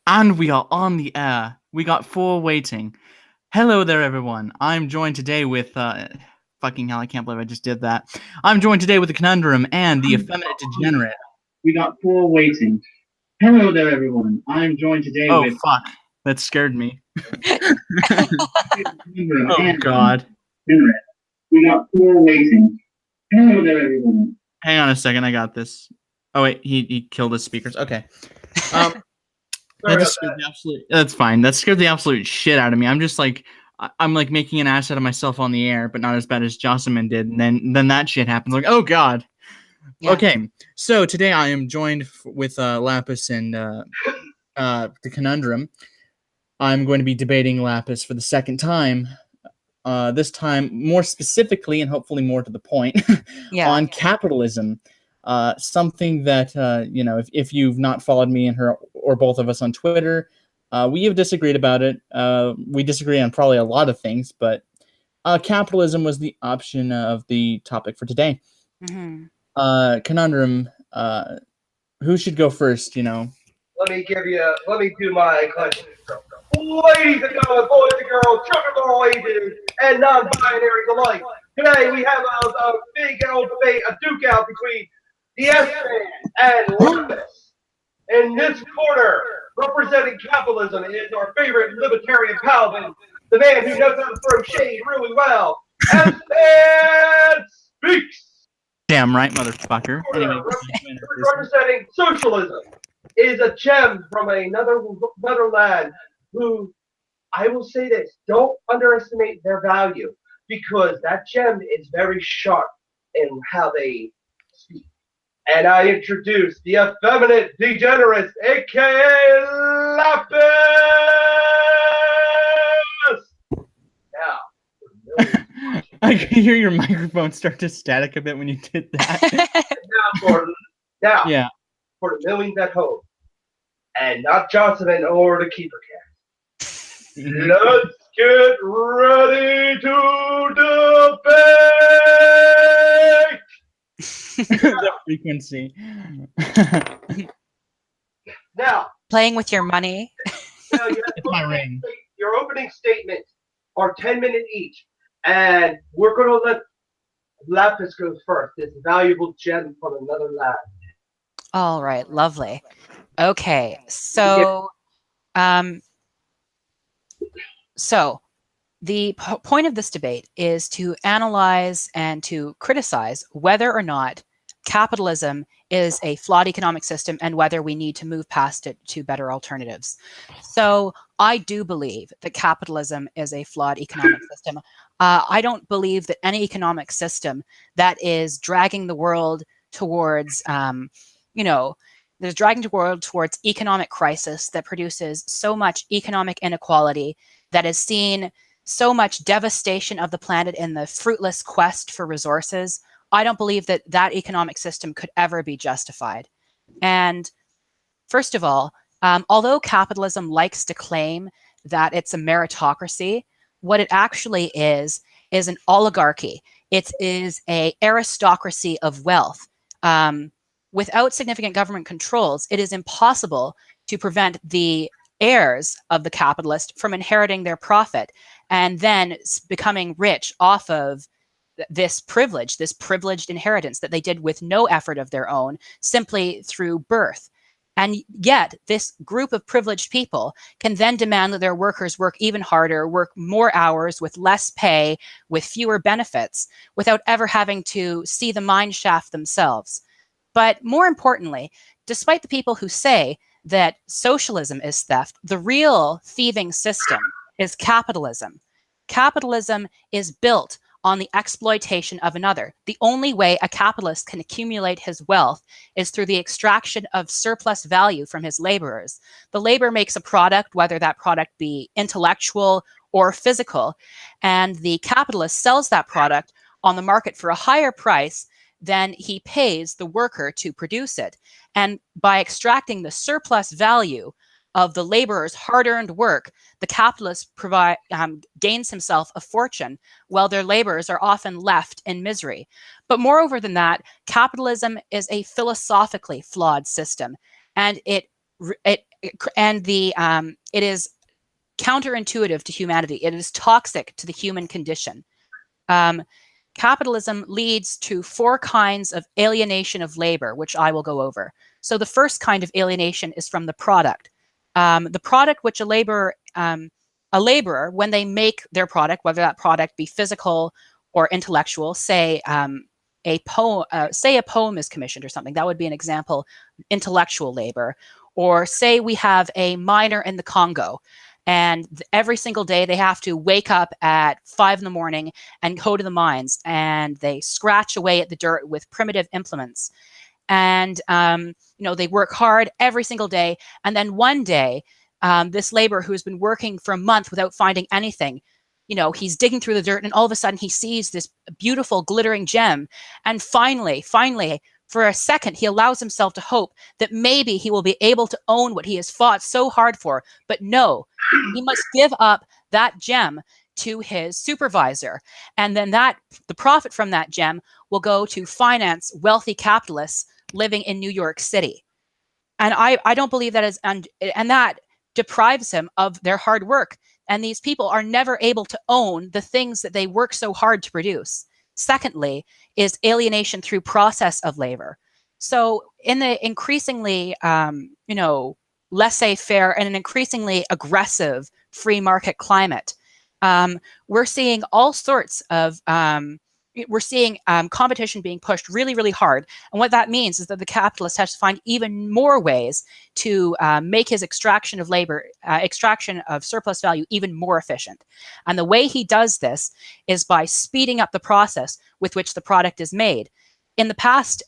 And we are on the air. We got 4 waiting. Hello there, everyone. I'm joined today with, fucking hell, I can't believe I just did that. I'm joined today with the Conundrum and the Effeminate Degenerate. We got 4 waiting. Hello there, everyone. I'm joined today with... Oh, fuck. That scared me. Oh, God. We got 4 waiting. Hello there, everyone. Hang on a second, I got this. Oh, wait, he killed his speakers. Okay. That's fine. That scared the absolute shit out of me. I'm just like, I'm like making an ass out of myself on the air, but not as bad as Jocelyn did. And then that shit happens. Like, oh God. Yeah. Okay, so today I am joined with Lapis and the Conundrum. I'm going to be debating Lapis for the second time. This time, more specifically and hopefully more to the point, on capitalism. Something that, if you've not followed me and her or both of us on Twitter, we have disagreed about it. We disagree on probably a lot of things, but capitalism was the option of the topic for today. Mm-hmm. Conundrum, who should go first, Let me do my question. Ladies and gentlemen, boys and girls, children of all ages, and non-binaries alike. Today we have a big old debate, a duke out between the S-Man and Lapis. In this corner, representing capitalism, is our favorite Libertarian Calvin, the man who knows how to throw shade really well. S-Man speaks! Damn right, motherfucker. Anyway, representing socialism is a gem from another land who, I will say this, don't underestimate their value, because that gem is very sharp in how they speak. And I introduce the Effeminate Degenerate, aka Lapis! Now, I can hear your microphone start to static a bit when you did that. For the millions at home, and not Johnson or the Keeper Cat. Let's get ready to debate! The frequency. Now, playing with your money. Now it's my ring. Your opening statements are 10 minutes each, and we're going to let Lapis go first. This valuable gem from another land. All right, lovely. Okay, so the point of this debate is to analyze and to criticize whether or not capitalism is a flawed economic system and whether we need to move past it to better alternatives. So I do believe that capitalism is a flawed economic system. I don't believe that any economic system that is dragging the world towards, there's dragging the world towards economic crisis that produces so much economic inequality, that has seen so much devastation of the planet in the fruitless quest for resources. I don't believe that that economic system could ever be justified. And first of all, although capitalism likes to claim that it's a meritocracy, what it actually is an oligarchy. It is an aristocracy of wealth. Without significant government controls, it is impossible to prevent the heirs of the capitalist from inheriting their profit and then becoming rich off of this privileged inheritance that they did with no effort of their own, simply through birth. And yet this group of privileged people can then demand that their workers work even harder, work more hours with less pay, with fewer benefits, without ever having to see the mine shaft themselves. But more importantly, despite the people who say that socialism is theft, the real thieving system is capitalism. Capitalism is built on the exploitation of another. The only way a capitalist can accumulate his wealth is through the extraction of surplus value from his laborers. The labor makes a product, whether that product be intellectual or physical, and the capitalist sells that product on the market for a higher price than he pays the worker to produce it. And by extracting the surplus value of the laborer's hard-earned work, the capitalist gains himself a fortune, while their laborers are often left in misery. But moreover than that, capitalism is a philosophically flawed system, and it it is counterintuitive to humanity. It is toxic to the human condition. Capitalism leads to 4 kinds of alienation of labor, which I will go over. So the first kind of alienation is from the product. The product which a laborer, when they make their product, whether that product be physical or intellectual, say a poem is commissioned or something, that would be an example, intellectual labor. Or say we have a miner in the Congo, and every single day they have to wake up at 5 in the morning and go to the mines, and they scratch away at the dirt with primitive implements. And, they work hard every single day. And then one day, this laborer who has been working for a month without finding anything, he's digging through the dirt, and all of a sudden he sees this beautiful glittering gem. And finally, for a second, he allows himself to hope that maybe he will be able to own what he has fought so hard for. But no, he must give up that gem to his supervisor. And then the profit from that gem will go to finance wealthy capitalists living in New York City. And I don't believe that is, and that deprives him of their hard work. And these people are never able to own the things that they work so hard to produce. Secondly, is alienation through process of labor. So in the increasingly, laissez-faire and an increasingly aggressive free market climate, we're seeing all sorts of, competition being pushed really, really hard. And what that means is that the capitalist has to find even more ways to make his extraction of surplus value even more efficient. And the way he does this is by speeding up the process with which the product is made. In the past,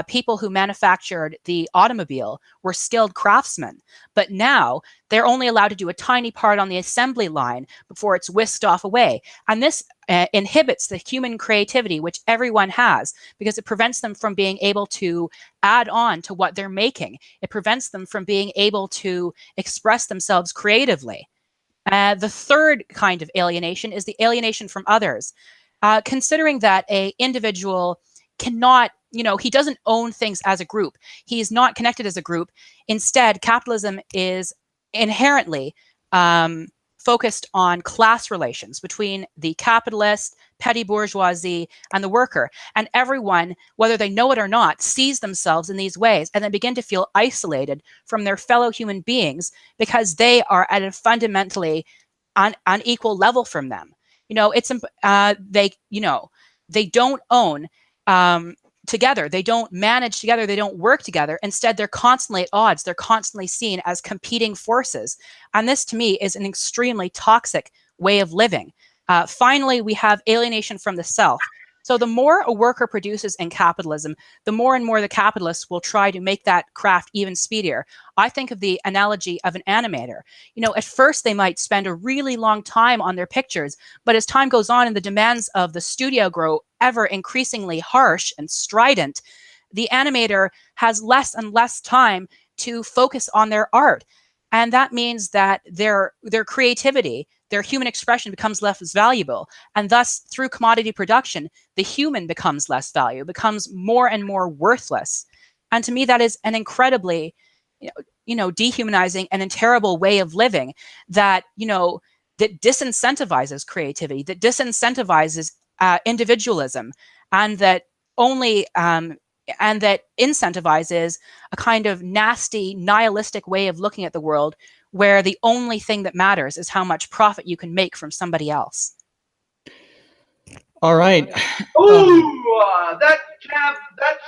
people who manufactured the automobile were skilled craftsmen, but now they're only allowed to do a tiny part on the assembly line before it's whisked off away. And this inhibits the human creativity, which everyone has, because it prevents them from being able to add on to what they're making. It prevents them from being able to express themselves creatively. The third kind of alienation is the alienation from others. Considering that an individual cannot, he doesn't own things as a group. He's not connected as a group. Instead, capitalism is inherently focused on class relations between the capitalist, petty bourgeoisie, and the worker. And everyone, whether they know it or not, sees themselves in these ways and then begin to feel isolated from their fellow human beings because they are at a fundamentally unequal level from them. They don't own together. They don't manage together. They don't work together. Instead, they're constantly at odds. They're constantly seen as competing forces. And this, to me, is an extremely toxic way of living. Finally, we have alienation from the self. So the more a worker produces in capitalism, the more and more the capitalists will try to make that craft even speedier. I think of the analogy of an animator. At first they might spend a really long time on their pictures, but as time goes on and the demands of the studio grow ever increasingly harsh and strident, the animator has less and less time to focus on their art. And that means that their creativity, their human expression becomes less valuable. And thus, through commodity production, the human becomes less valuable, becomes more and more worthless. And to me, that is an incredibly, dehumanizing and a terrible way of living that, that disincentivizes creativity, that disincentivizes individualism, and that only and that incentivizes a kind of nasty, nihilistic way of looking at the world, where the only thing that matters is how much profit you can make from somebody else. All right. Ooh, that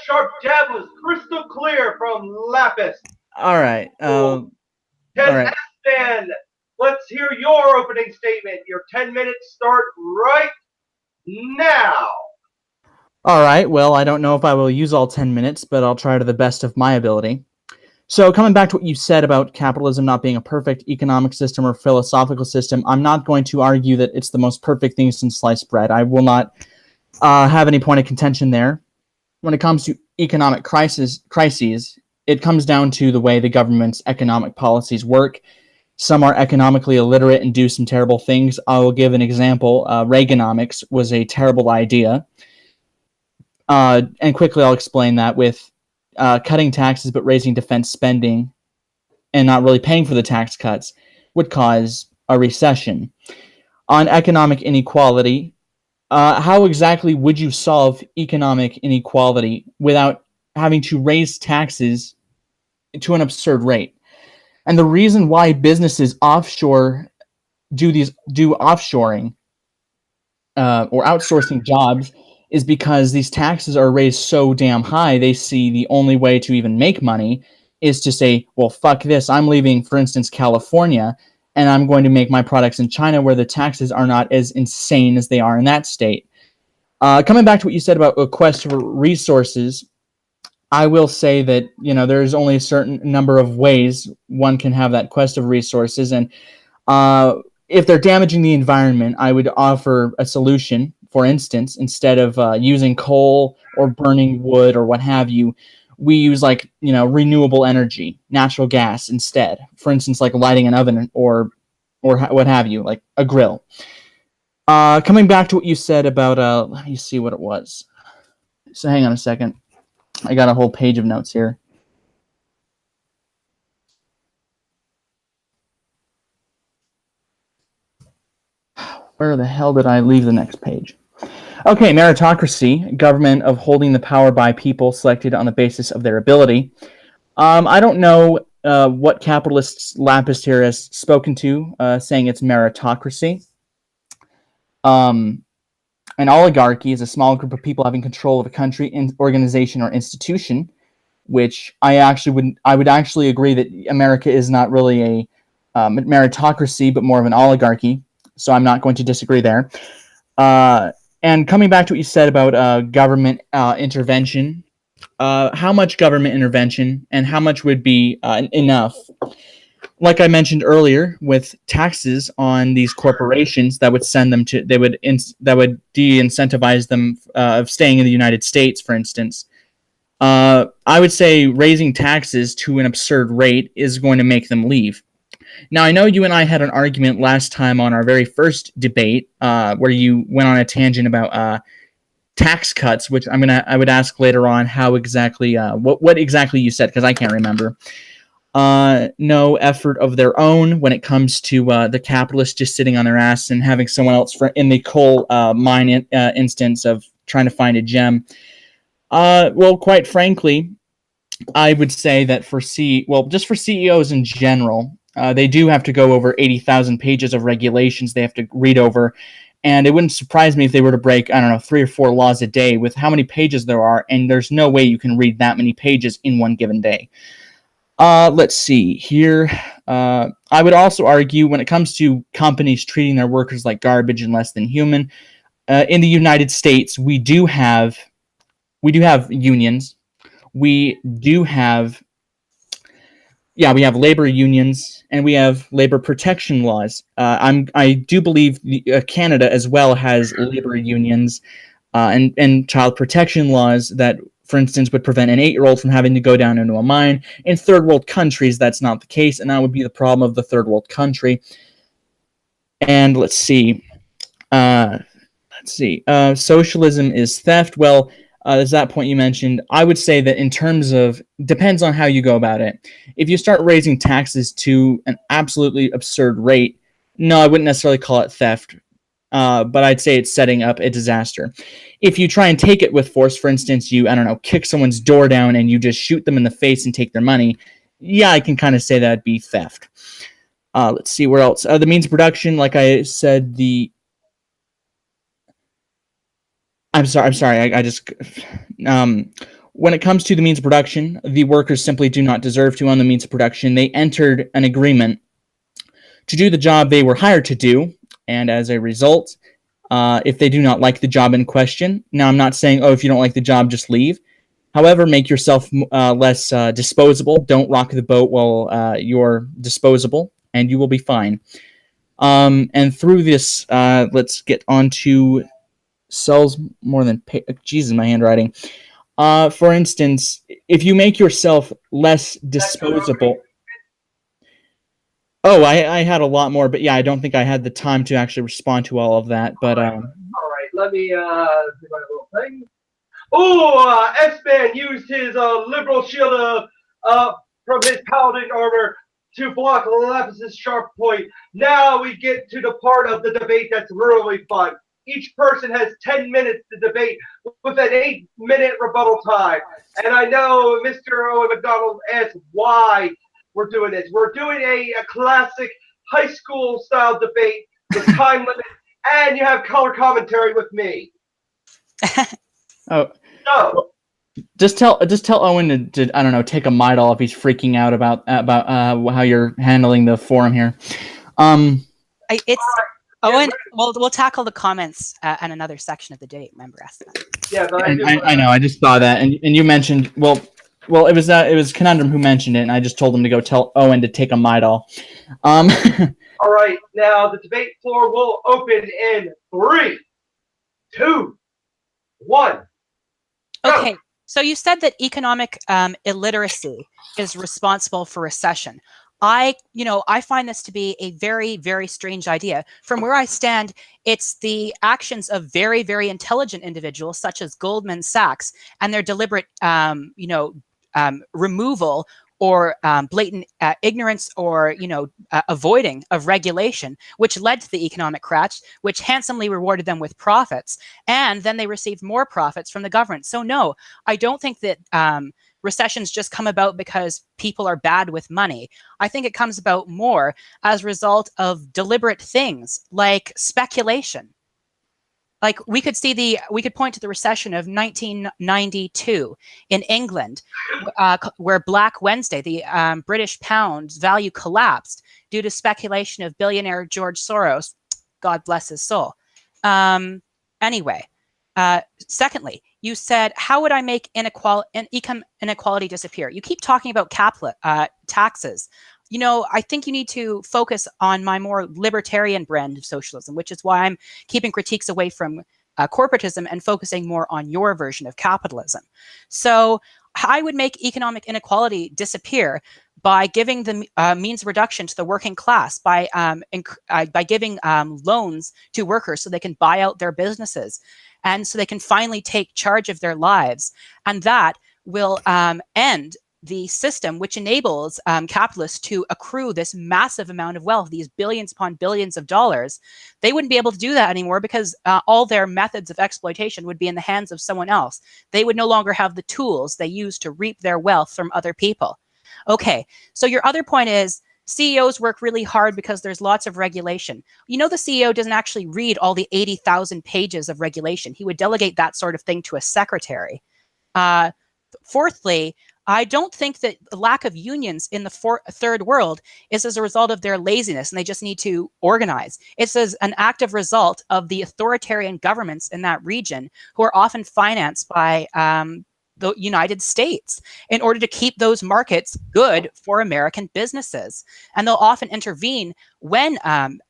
sharp jab was crystal clear from Lapis. All right. Ted all right. Aspen, let's hear your opening statement. Your 10 minutes start right now. All right. Well, I don't know if I will use all 10 minutes, but I'll try to the best of my ability. So coming back to what you said about capitalism not being a perfect economic system or philosophical system, I'm not going to argue that it's the most perfect thing since sliced bread. I will not have any point of contention there. When it comes to economic crises, it comes down to the way the government's economic policies work. Some are economically illiterate and do some terrible things. I will give an example. Reaganomics was a terrible idea. And quickly I'll explain that with cutting taxes but raising defense spending and not really paying for the tax cuts would cause a recession. On economic inequality, how exactly would you solve economic inequality without having to raise taxes to an absurd rate? And the reason why businesses offshore do offshoring or outsourcing jobs is because these taxes are raised so damn high. They see the only way to even make money is to say, well, fuck this. I'm leaving, for instance, California, and I'm going to make my products in China where the taxes are not as insane as they are in that state. Coming back to what you said about a quest for resources, I will say that, you know, there's only a certain number of ways one can have that quest of resources. And if they're damaging the environment, I would offer a solution. For instance, instead of using coal or burning wood or what have you, we use, like, you know, renewable energy, natural gas instead. For instance, like lighting an oven or what have you, like a grill. Coming back to what you said about, let me see what it was. So hang on a second. I got a whole page of notes here. Where the hell did I leave the next page? Okay, meritocracy, government of holding the power by people selected on the basis of their ability. I don't know what capitalist Lapis here has spoken to, saying it's meritocracy. An oligarchy is a small group of people having control of a country, organization, or institution, which I would actually agree that America is not really a meritocracy, but more of an oligarchy. So I'm not going to disagree there. And coming back to what you said about government intervention, how much government intervention and how much would be enough? Like I mentioned earlier, with taxes on these corporations, that would send them to, that would de-incentivize them of staying in the United States, for instance. I would say raising taxes to an absurd rate is going to make them leave. Now, I know you and I had an argument last time on our very first debate, where you went on a tangent about tax cuts, which I would ask later on how exactly, what exactly you said, because I can't remember. No effort of their own when it comes to the capitalists just sitting on their ass and having someone else in the coal mine instance of trying to find a gem. Well, quite frankly, I would say that just for CEOs in general, they do have to go over 80,000 pages of regulations they have to read over, and it wouldn't surprise me if they were to break, I don't know, 3 or 4 laws a day with how many pages there are, and there's no way you can read that many pages in one given day. Let's see here. I would also argue when it comes to companies treating their workers like garbage and less than human, in the United States, we do have unions. We have labor unions, and we have labor protection laws. I do believe Canada as well has labor unions and child protection laws that, for instance, would prevent an 8-year-old from having to go down into a mine. In third world countries, that's not the case, and that would be the problem of the third world country. And let's see. Socialism is theft. Well, there's that point you mentioned. I would say that in terms of, depends on how you go about it. If you start raising taxes to an absolutely absurd rate, no, I wouldn't necessarily call it theft. But I'd say it's setting up a disaster. If you try and take it with force, for instance, you, I don't know, kick someone's door down and you just shoot them in the face and take their money, yeah, I can kind of say that'd be theft. Let's see, where else? The means of production, like I said, I'm sorry, I just... when it comes to the means of production, the workers simply do not deserve to own the means of production. They entered an agreement to do the job they were hired to do, and as a result, if they do not like the job in question, now I'm not saying, oh, if you don't like the job, just leave. However, make yourself less disposable. Don't rock the boat while you're disposable, and you will be fine. And through this, let's get on to sells more than Jesus, my handwriting. For instance, if you make yourself less disposable. Oh, I had a lot more, but yeah, I don't think I had the time to actually respond to all of that. But all right, let me do my little thing. S-Man used his liberal shield from his paladin armor to block Left's sharp point. Now we get to the part of the debate that's really fun. Each person has 10 minutes to debate with an 8-minute rebuttal time. And I know Mr. Owen McDonald asked why we're doing this. We're doing a classic high school style debate with time limit, and you have color commentary with me. Oh. So, Just tell Owen to I don't know, take a Midol if he's freaking out about how you're handling the forum here. Owen, we'll tackle the comments in another section of the debate. Remember, Espen. Yeah, but I know. I just saw that, and you mentioned well, it was Conundrum who mentioned it, and I just told him to go tell Owen to take a Midol. All right, now the debate floor will open in 3, 2, 1. Okay, so you said that economic illiteracy is responsible for recession. I find this to be a very, very strange idea. From where I stand, it's the actions of very, very intelligent individuals, such as Goldman Sachs, and their deliberate, removal or blatant ignorance or, avoiding of regulation, which led to the economic crash, which handsomely rewarded them with profits. And then they received more profits from the government. So no, I don't think that recessions just come about because people are bad with money. I think it comes about more as a result of deliberate things like speculation. Like we could point to the recession of 1992 in England, where Black Wednesday, the British pound's value collapsed due to speculation of billionaire George Soros. God bless his soul. Anyway, secondly, you said, how would I make income inequality disappear? You keep talking about taxes. I think you need to focus on my more libertarian brand of socialism, which is why I'm keeping critiques away from corporatism and focusing more on your version of capitalism. So I would make economic inequality disappear by giving the means of reduction to the working class, by giving loans to workers so they can buy out their businesses and so they can finally take charge of their lives. And that will end the system which enables capitalists to accrue this massive amount of wealth, these billions upon billions of dollars. They wouldn't be able to do that anymore because all their methods of exploitation would be in the hands of someone else. They would no longer have the tools they use to reap their wealth from other people. Okay, so your other point is CEOs work really hard because there's lots of regulation. The CEO doesn't actually read all the 80,000 pages of regulation. He would delegate that sort of thing to a secretary. Fourthly, I don't think that the lack of unions in the third world is as a result of their laziness and they just need to organize. It's as an active result of the authoritarian governments in that region who are often financed by the United States in order to keep those markets good for American businesses. And they'll often intervene when,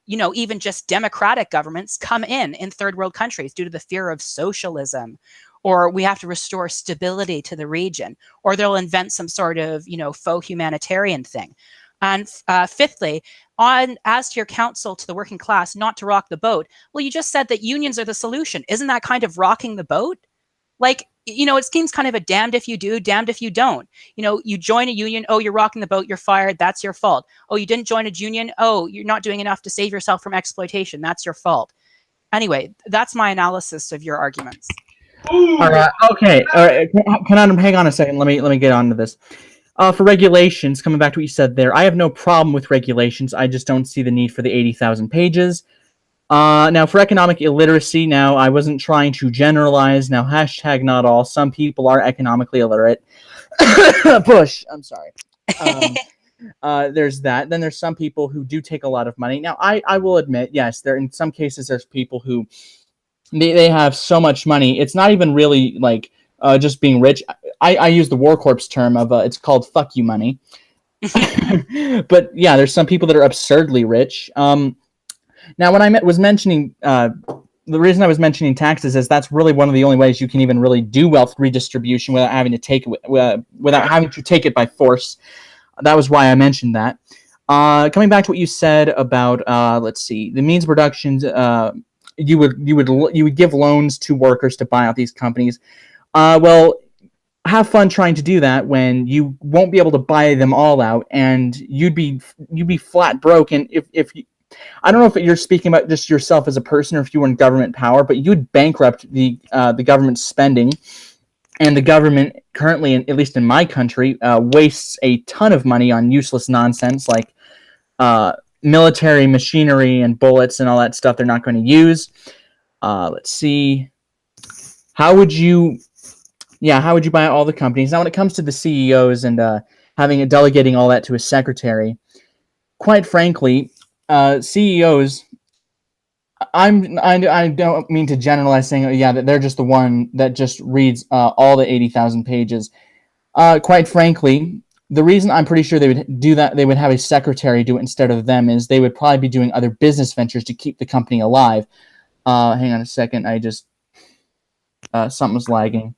even just democratic governments come in third world countries due to the fear of socialism, or we have to restore stability to the region, or they'll invent some sort of, faux humanitarian thing. And fifthly, as to your counsel to the working class not to rock the boat, well, you just said that unions are the solution. Isn't that kind of rocking the boat? Like, it seems kind of a damned if you do, damned if you don't. You join a union, oh, you're rocking the boat, you're fired, that's your fault. Oh, you didn't join a union, oh, you're not doing enough to save yourself from exploitation, that's your fault. Anyway, that's my analysis of your arguments. Ooh. All right. Okay. All right. Hang on a second. Let me get on to this. For regulations, coming back to what you said there, I have no problem with regulations. I just don't see the need for the 80,000 pages. Now, for economic illiteracy, now, I wasn't trying to generalize. Now, hashtag not all. Some people are economically illiterate. Push. I'm sorry. There's that. Then there's some people who do take a lot of money. Now, I will admit, yes, in some cases, there's people who they have so much money. It's not even really like just being rich. I use the War Corps term of it's called fuck you money. But yeah, there's some people that are absurdly rich. Now, when I was mentioning the reason I was mentioning taxes is that's really one of the only ways you can even really do wealth redistribution without having to take it by force. That was why I mentioned that. Coming back to what you said about let's see, the means of reductions. You would give loans to workers to buy out these companies. Well, have fun trying to do that when you won't be able to buy them all out, and you'd be flat broke. And if you, I don't know if you're speaking about just yourself as a person or if you were in government power, but you'd bankrupt the government's spending. And the government currently, at least in my country, wastes a ton of money on useless nonsense like military machinery and bullets and all that stuff they're not going to use. Let's see. How would you buy all the companies? Now, when it comes to the CEOs and delegating all that to a secretary, quite frankly, CEOs, I don't mean to generalize saying, that they're just the one that just reads all the 80,000 pages. Quite frankly, the reason I'm pretty sure they would do that, they would have a secretary do it instead of them, is they would probably be doing other business ventures to keep the company alive. Hang on a second. I just something was lagging.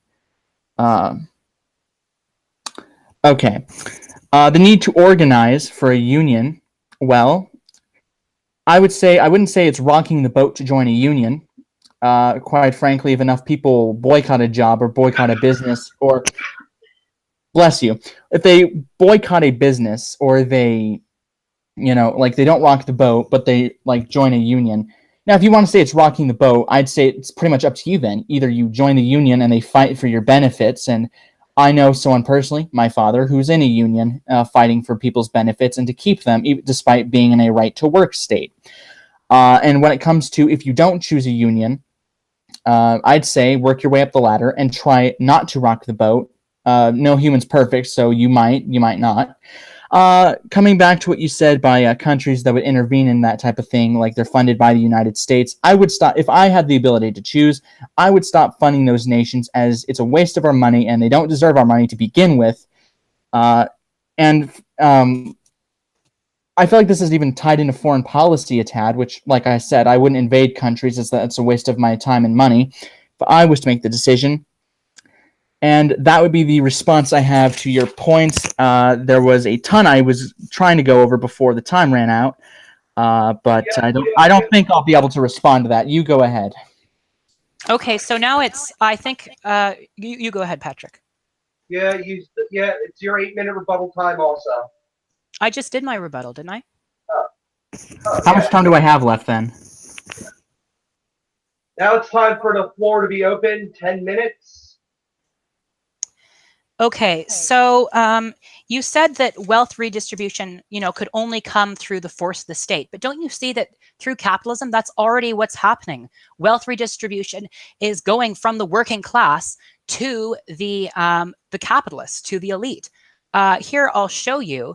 Okay. The need to organize for a union. Well, I wouldn't say it's rocking the boat to join a union. Quite frankly, if enough people boycott a job or boycott a business, or bless you, if they boycott a business or they, they don't rock the boat, but they join a union. Now, if you want to say it's rocking the boat, I'd say it's pretty much up to you then. Either you join the union and they fight for your benefits, and I know someone personally, my father, who's in a union fighting for people's benefits and to keep them, despite being in a right-to-work state. And when it comes to if you don't choose a union, I'd say work your way up the ladder and try not to rock the boat. No human's perfect, so you might not. Coming back to what you said by countries that would intervene in that type of thing, like they're funded by the United States, I would stop. If I had the ability to choose, I would stop funding those nations, as it's a waste of our money and they don't deserve our money to begin with. I feel like this is even tied into foreign policy a tad, which, like I said, I wouldn't invade countries, as that's a waste of my time and money. But I was to make the decision. And that would be the response I have to your points. There was a ton I was trying to go over before the time ran out, but I don't think I'll be able to respond to that. You go ahead. Okay, so now I think you go ahead, Patrick. Yeah, it's your 8-minute rebuttal time also. I just did my rebuttal, didn't I? How much time do I have left then? Now it's time for the floor to be open. 10 minutes. Okay, so you said that wealth redistribution, could only come through the force of the state. But don't you see that through capitalism, that's already what's happening? Wealth redistribution is going from the working class to the capitalists, to the elite. Here, I'll show you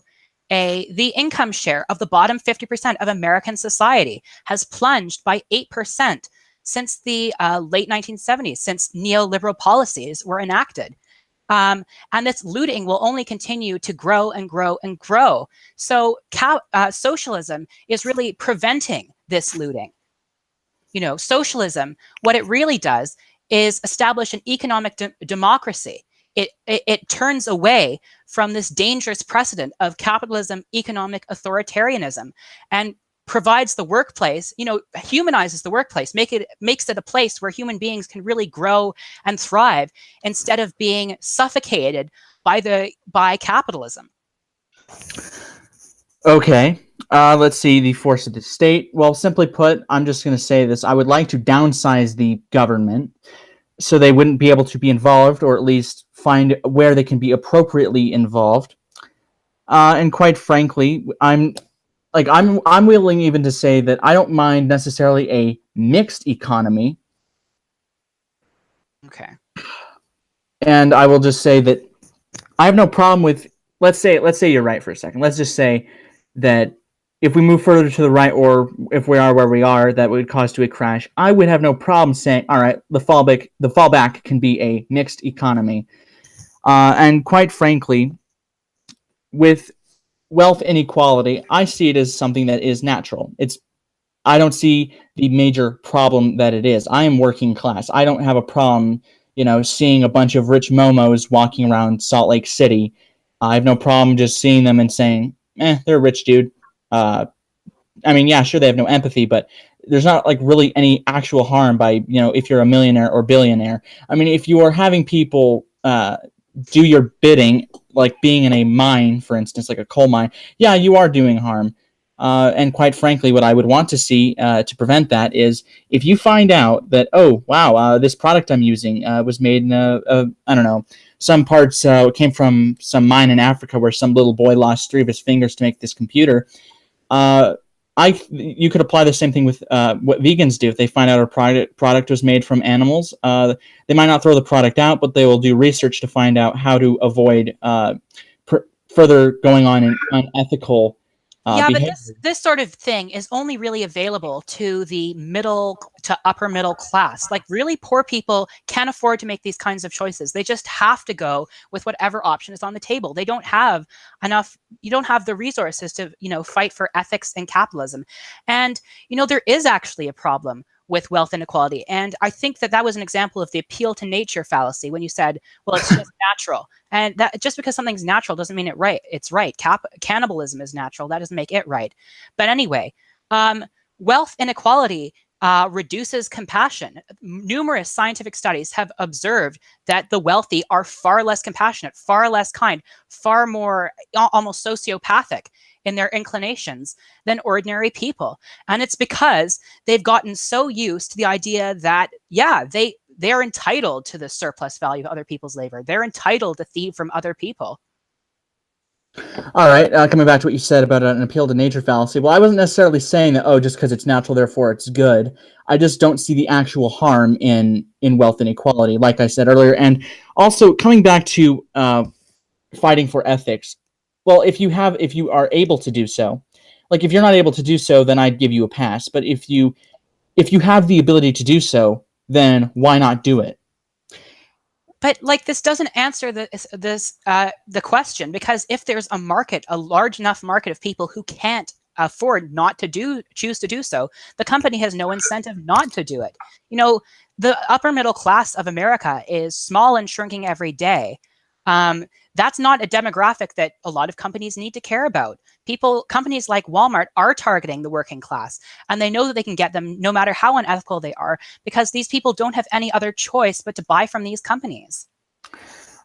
the income share of the bottom 50% of American society has plunged by 8% since the late 1970s, since neoliberal policies were enacted. And this looting will only continue to grow and grow and grow. So socialism is really preventing this looting. Socialism, what it really does is establish an economic democracy. It turns away from this dangerous precedent of capitalism, economic authoritarianism, and provides the workplace, humanizes the workplace, makes it a place where human beings can really grow and thrive instead of being suffocated by capitalism. Okay. Let's see, the force of the state. Well, simply put, I'm just going to say this. I would like to downsize the government so they wouldn't be able to be involved, or at least find where they can be appropriately involved. And quite frankly, I'm willing even to say that I don't mind necessarily a mixed economy. Okay. And I will just say that I have no problem with, let's say you're right for a second. Let's just say that if we move further to the right, or if we are where we are, that would cause to a crash. I would have no problem saying, all right, the fallback can be a mixed economy. And quite frankly, with wealth inequality, I see it as something that is natural. I don't see the major problem that it is. I am working class. I don't have a problem, seeing a bunch of rich momos walking around Salt Lake City. I have no problem just seeing them and saying, they're a rich dude. Yeah, sure, they have no empathy, but there's not really any actual harm by, if you're a millionaire or billionaire. If you are having people do your bidding, like being in a mine, for instance, like a coal mine, yeah, you are doing harm. And quite frankly, what I would want to see to prevent that is if you find out that, oh, wow, this product I'm using was made in I don't know, some parts came from some mine in Africa where some little boy lost 3 of his fingers to make this computer. You could apply the same thing with what vegans do. If they find out a product was made from animals, they might not throw the product out, but they will do research to find out how to avoid further going on in unethical behavior. But this sort of thing is only really available to the middle to upper middle class. Like really poor people can't afford to make these kinds of choices. They just have to go with whatever option is on the table. They don't have enough, you don't have the resources to, fight for ethics and capitalism. And, there is actually a problem with wealth inequality. And I think that was an example of the appeal to nature fallacy when you said, well, it's just natural. And that just because something's natural doesn't mean it's right. Cannibalism is natural. That doesn't make it right. But anyway, wealth inequality reduces compassion. Numerous scientific studies have observed that the wealthy are far less compassionate, far less kind, far more almost sociopathic in their inclinations than ordinary people. And it's because they've gotten so used to the idea that, they're entitled to the surplus value of other people's labor. They're entitled to thieve from other people. All right, coming back to what you said about an appeal to nature fallacy. Well, I wasn't necessarily saying that, just because it's natural, therefore it's good. I just don't see the actual harm in wealth inequality, like I said earlier. And also, coming back to fighting for ethics, well, if you are able to do so, like if you're not able to do so, then I'd give you a pass. But if you have the ability to do so, then why not do it? But this doesn't answer the question, because if there's a large enough market of people who can't afford not to choose to do so, the company has no incentive not to do it. The upper middle class of America is small and shrinking every day. That's not a demographic that a lot of companies need to care about. Companies like Walmart are targeting the working class, and they know that they can get them no matter how unethical they are, because these people don't have any other choice but to buy from these companies.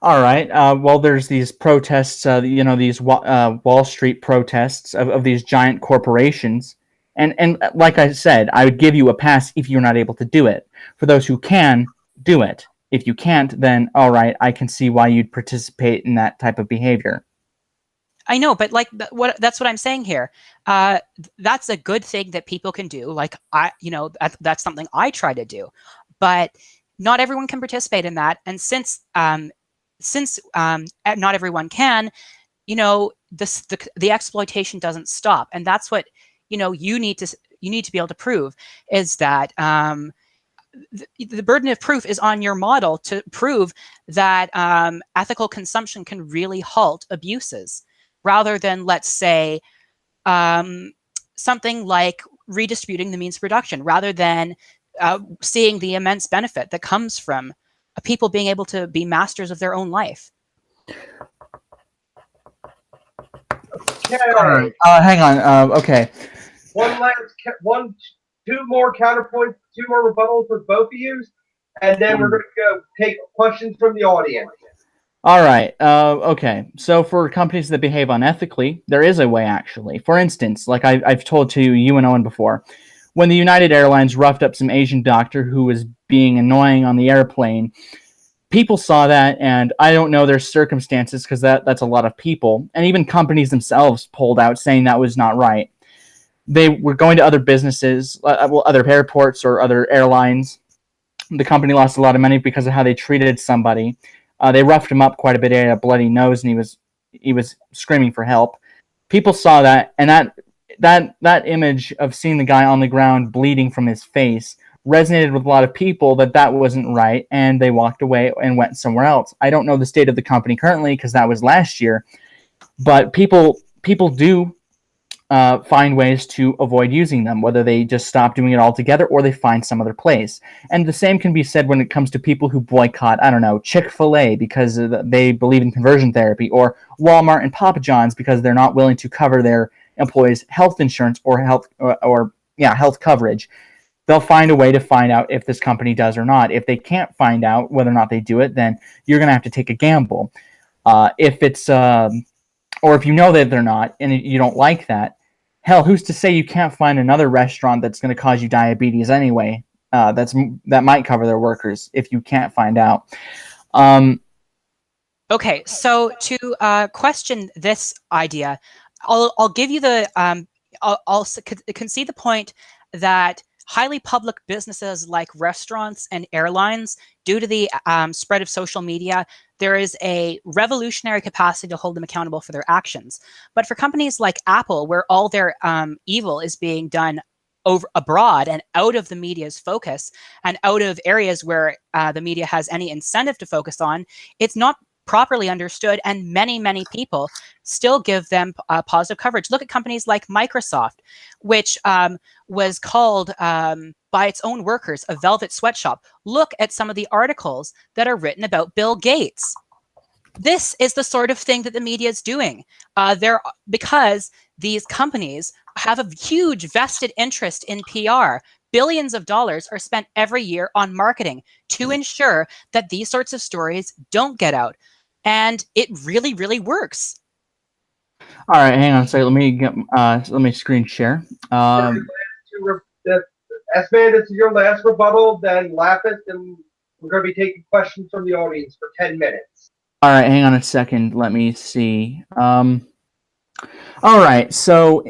All right. Well, there's these protests, these Wall Street protests of these giant corporations. And like I said, I would give you a pass if you're not able to do it. For those who can, do it. If you can't, then all right, I can see why you'd participate in that type of behavior. I know, but that's what I'm saying here. That's a good thing that people can do. That's something I try to do, but not everyone can participate in that. And since not everyone can, the exploitation doesn't stop. And that's what you need to be able to prove, is that the burden of proof is on your model to prove that ethical consumption can really halt abuses, rather than, let's say, something like redistributing the means of production, rather than seeing the immense benefit that comes from people being able to be masters of their own life. Okay. Hang on. Okay. Two more counterpoints, 2 more rebuttals for both of you, and then we're going to go take questions from the audience. All right. Okay. So for companies that behave unethically, there is a way, actually. For instance, like I've told to you and Owen before, when the United Airlines roughed up some Asian doctor who was being annoying on the airplane, people saw that, and I don't know their circumstances, because that's a lot of people, and even companies themselves pulled out saying that was not right. They were going to other businesses, other airports or other airlines. The company lost a lot of money because of how they treated somebody. They roughed him up quite a bit. He had a bloody nose, and he was screaming for help. People saw that, and that image of seeing the guy on the ground bleeding from his face resonated with a lot of people that wasn't right, and they walked away and went somewhere else. I don't know the state of the company currently, because that was last year, but people do find ways to avoid using them, whether they just stop doing it altogether or they find some other place. And the same can be said when it comes to people who boycott, I don't know, Chick-fil-A because they believe in conversion therapy, or Walmart and Papa John's because they're not willing to cover their employees' health insurance or health coverage. they'll find a way to find out if this company does or not. If they can't find out whether or not they do it, then you're going to have to take a gamble. If it's, or if you know that they're not and you don't like that, hell, who's to say you can't find another restaurant that's going to cause you diabetes anyway? That might cover their workers if you can't find out. Okay, so to question this idea, I'll give you the I'll concede the point that highly public businesses like restaurants and airlines, due to the spread of social media, there is a revolutionary capacity to hold them accountable for their actions. But for companies like Apple, where all their evil is being done over abroad and out of the media's focus and out of areas where the media has any incentive to focus on, it's not properly understood, and many people still give them positive coverage. Look at companies like Microsoft, which was called by its own workers a velvet sweatshop. Look at some of the articles that are written about Bill Gates. This is the sort of thing that the media is doing. Because these companies have a huge vested interest in PR. Billions of dollars are spent every year on marketing to ensure that these sorts of stories don't get out. And it really works. All right, hang on a second. Let me screen share. Esme, this is your last rebuttal, then Lapis, and we're going to be taking questions from the audience for 10 minutes. All right, hang on a second. Let me see. All right, so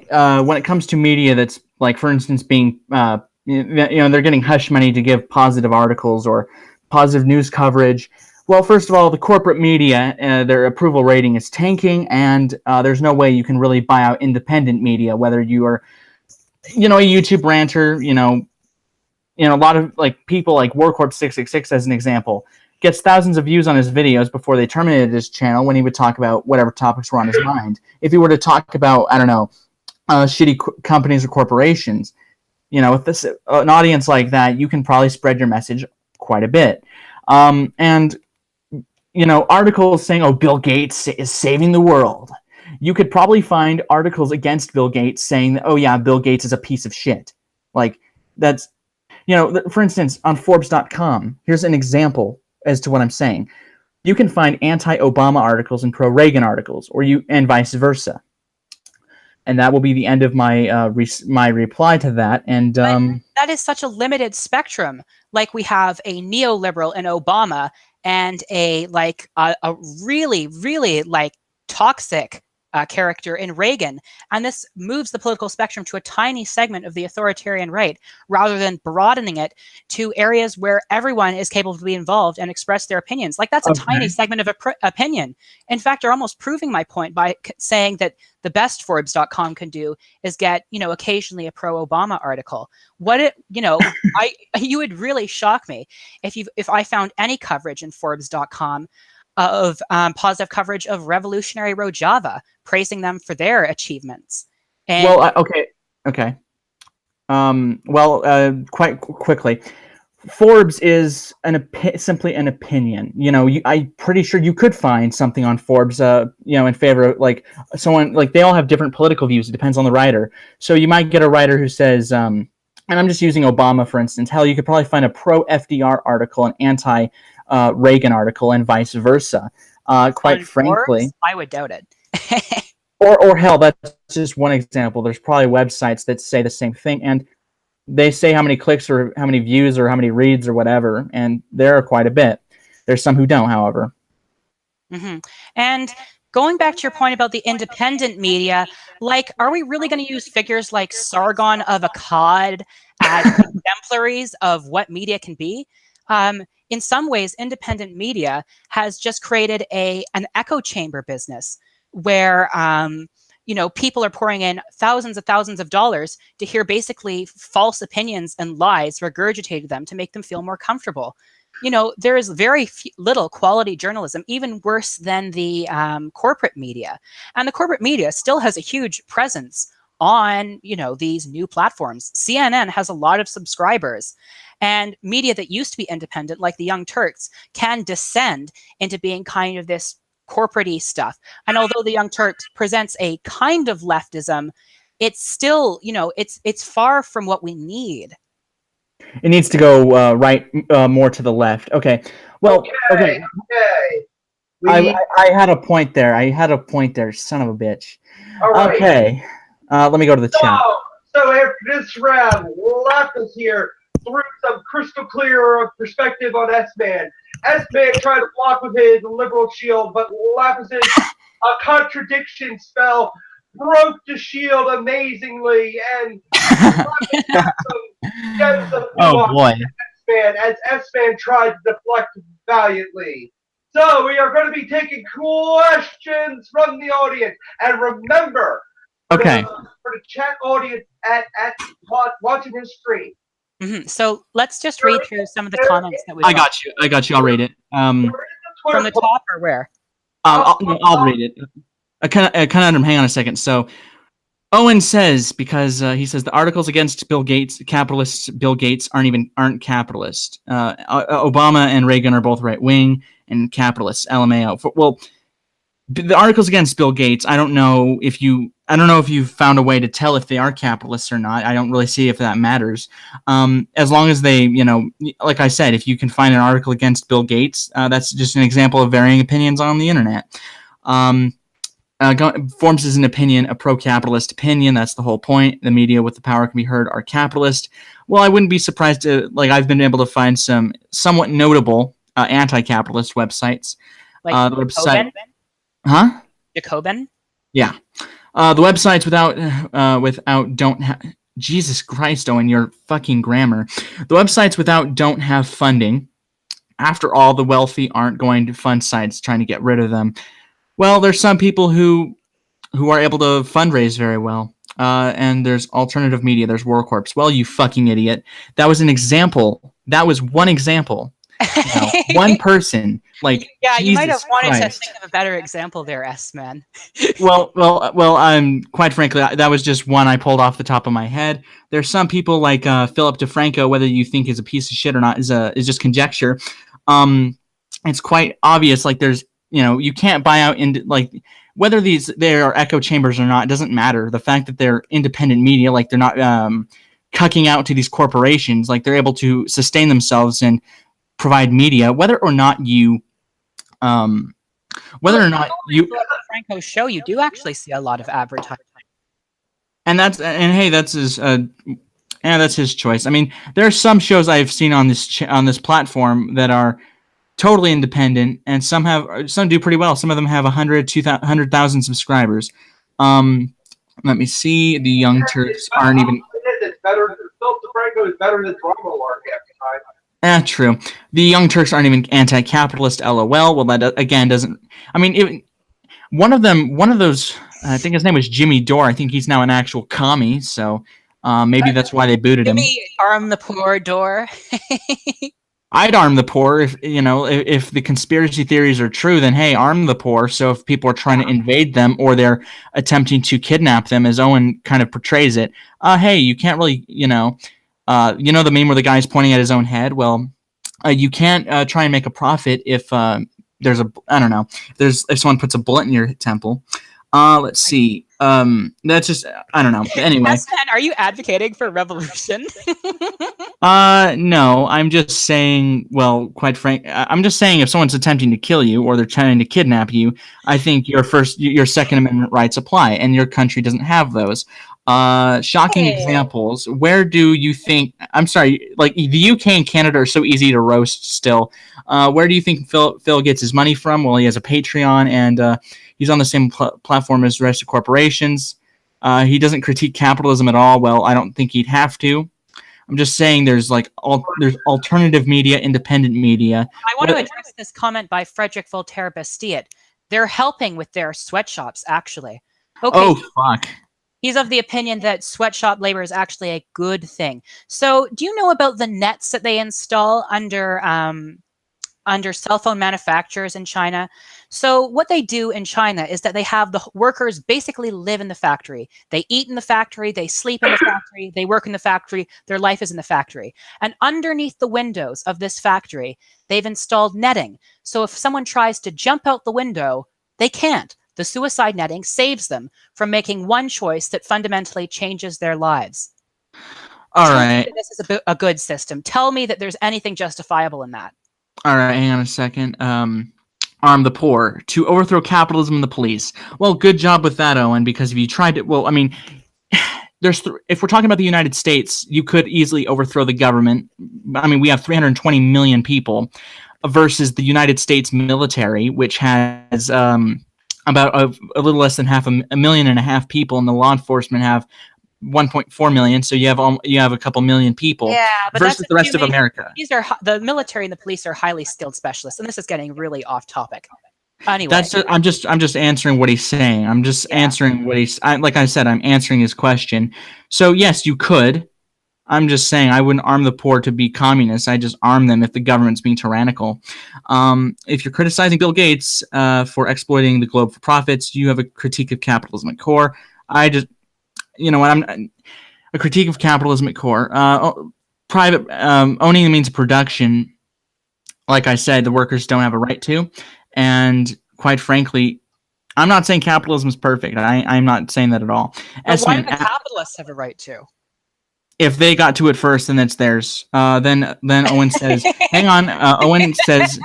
when it comes to media that's, like, for instance, being, they're getting hush money to give positive articles or positive news coverage. Well, first of all, the corporate media, their approval rating is tanking, and there's no way you can really buy out independent media, whether you are, a YouTube ranter, a lot of, like, people like WarCorp666 as an example, gets thousands of views on his videos before they terminated his channel when he would talk about whatever topics were on his mind. If he were to talk about, I don't know, shitty companies or corporations, with this an audience like that, you can probably spread your message quite a bit. And articles saying, oh, Bill Gates is saving the world. You could probably find articles against Bill Gates saying, oh, yeah, Bill Gates is a piece of shit. Like, that's, for instance, on Forbes.com, here's an example as to what I'm saying. You can find anti-Obama articles and pro-Reagan articles, and vice versa. And that will be the end of my my reply to that. And that is such a limited spectrum. Like, we have a neoliberal in Obama and a really toxic character in Reagan. And this moves the political spectrum to a tiny segment of the authoritarian right, rather than broadening it to areas where everyone is capable to be involved and express their opinions. Like, that's a tiny segment of opinion. In fact, you're almost proving my point by saying that the best Forbes.com can do is get, occasionally a pro-Obama article. You would really shock me if I found any coverage in Forbes.com of positive coverage of Revolutionary Rojava, praising them for their achievements. And okay. Quite quickly, Forbes is simply an opinion. I'm pretty sure you could find something on Forbes, in favor of, like, someone, like, they all have different political views. It depends on the writer. So you might get a writer who says, and I'm just using Obama, for instance. Hell, you could probably find a pro-FDR article, an anti-Reagan article, and vice versa. Quite frankly, Forbes? I would doubt it. or hell, that's just one example. There's probably websites that say the same thing, and they say how many clicks or how many views or how many reads or whatever, and there are quite a bit. There's some who don't, however. Mm-hmm. And going back to your point about the independent media, like, are we really going to use figures like Sargon of Akkad as exemplaries of what media can be? In some ways, independent media has just created an echo chamber business where people are pouring in thousands of dollars to hear basically false opinions and lies regurgitated to them to make them feel more comfortable. There is very little quality journalism, even worse than the corporate media. And the corporate media still has a huge presence on, these new platforms. CNN has a lot of subscribers, and media that used to be independent, like the Young Turks, can descend into being kind of this corporate-y stuff. And although the Young Turks presents a kind of leftism, it's still, it's far from what we need. It needs to go right, more to the left. Okay. Well, okay. I had a point there. Son of a bitch. All right. Okay. Let me go to the chat. So after this round, Lap is here threw some crystal clear perspective on S-Man. S-Man tried to block with his liberal shield, but Lapis' contradiction spell broke the shield amazingly, and Lapis got some gems of Oh boy. S-Man as S-Man tried to deflect valiantly. So we are going to be taking questions from the audience, and remember, okay, for the chat audience at watching his stream. So let's just read through some of the comments that we've I got you. I'll read it. From the top or where? I'll read it. Hang on a second. So Owen says, because he says the articles against Bill Gates, Bill Gates aren't capitalist. Obama and Reagan are both right wing and capitalists. LMAO. Well, the articles against Bill Gates, I don't know if you've found a way to tell if they are capitalists or not. I don't really see if that matters. As long as they, like I said, if you can find an article against Bill Gates, that's just an example of varying opinions on the internet. Forms as an opinion, a pro-capitalist opinion. That's the whole point. The media with the power can be heard are capitalist. Well, I wouldn't be surprised to, I've been able to find some somewhat notable anti-capitalist websites. Like the website. Jacobin? Huh? Jacobin? Yeah. The websites without don't have... Jesus Christ, Owen, your fucking grammar. The websites don't have funding. After all, the wealthy aren't going to fund sites trying to get rid of them. Well, there's some people who are able to fundraise very well. And there's alternative media. There's War Corps. Well, you fucking idiot. That was an example. That was one example. One person. Yeah, Jesus you might have wanted Christ. to think of a better example there, S-Man. well, quite frankly, that was just one I pulled off the top of my head. There's some people like Philip DeFranco, whether you think is a piece of shit or not, is just conjecture. It's quite obvious. There's you can't buy out into whether they are echo chambers or not. It doesn't matter. The fact that they're independent media, they're not cucking out to these corporations, they're able to sustain themselves and provide media, whether or not you Franco's show, you do actually see a lot of advertising, and that's his choice. I mean, there are some shows I've seen on this platform that are totally independent, and some do pretty well. Some of them have 100,000 subscribers. Let me see. The Young Turks aren't even. It's better. Philip DeFranco is better than Drama Lord half the time. True. The Young Turks aren't even anti-capitalist. LOL. Well, that again doesn't. I mean, one of those. I think his name was Jimmy Dore. I think he's now an actual commie. So maybe that's why they booted him. Jimmy, arm the poor Dore. I'd arm the poor if the conspiracy theories are true. Then hey, arm the poor. So if people are trying to invade them or they're attempting to kidnap them, as Owen kind of portrays it, hey, you can't really the meme where the guy's pointing at his own head. Well, you can't try and make a profit if there's if someone puts a bullet in your temple. Let's see. That's just I don't know. Anyway, S-Man, are you advocating for revolution? No, I'm just saying. Well, quite frank, I'm just saying if someone's attempting to kill you or they're trying to kidnap you, I think your Second Amendment rights apply, and your country doesn't have those. Shocking examples. Where do you think? I'm sorry. The UK and Canada are so easy to roast still. Where do you think Phil gets his money from? Well, he has a Patreon, and he's on the same platform as the rest of corporations. He doesn't critique capitalism at all. Well, I don't think he'd have to. I'm just saying there's there's alternative media, independent media. I want to address this comment by Frederick Voltaire Bastille. They're helping with their sweatshops, actually. Okay. Oh, fuck. He's of the opinion that sweatshop labor is actually a good thing. So do you know about the nets that they install under cell phone manufacturers in China? So what they do in China is that they have the workers basically live in the factory. They eat in the factory, they sleep in the factory, they work in the factory, their life is in the factory. And underneath the windows of this factory, they've installed netting. So if someone tries to jump out the window, they can't. The suicide netting saves them from making one choice that fundamentally changes their lives. All Tell me right. that this is a good system. Tell me that there's anything justifiable in that. All right, hang on a second. Arm the poor to overthrow capitalism and the police. Well, good job with that, Owen, because if you tried to, well, I mean, if we're talking about the United States, you could easily overthrow the government. I mean, we have 320 million people versus the United States military, which has about a little less than half a million and a half people, and the law enforcement have 1.4 million. So you have a couple million people but versus the rest of America. These are the military and the police are highly skilled specialists, and this is getting really off topic. Anyway, I'm just answering what he's saying. I'm just answering what like I said, I'm answering his question. So yes, you could. I'm just saying I wouldn't arm the poor to be communists. I just arm them if the government's being tyrannical. If you're criticizing Bill Gates for exploiting the globe for profits, you have a critique of capitalism at core. I just, you know what, I'm a critique of capitalism at core. Private owning the means of production, like I said, the workers don't have a right to. And quite frankly, I'm not saying capitalism is perfect. I'm not saying that at all. But why do the capitalists have a right to? If they got to it first, then it's theirs. Then Owen says, hang on. Owen says,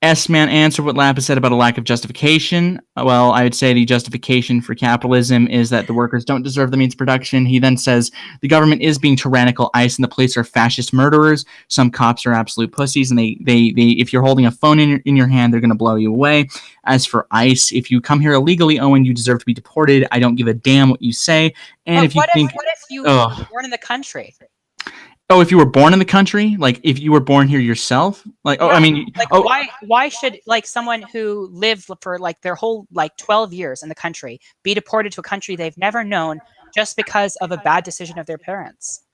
S-Man answered what Lapis said about a lack of justification. Well, I would say the justification for capitalism is that the workers don't deserve the means of production. He then says the government is being tyrannical. ICE and the police are fascist murderers. Some cops are absolute pussies, and they if you're holding a phone in your hand, they're going to blow you away. As for ICE, if you come here illegally, Owen, you deserve to be deported. I don't give a damn what you say. And but if you think, what if you were born in the country? Oh, if you were born in the country, like if you were born here yourself, like I mean, why should like someone who lived for like their whole 12 years in the country be deported to a country they've never known just because of a bad decision of their parents?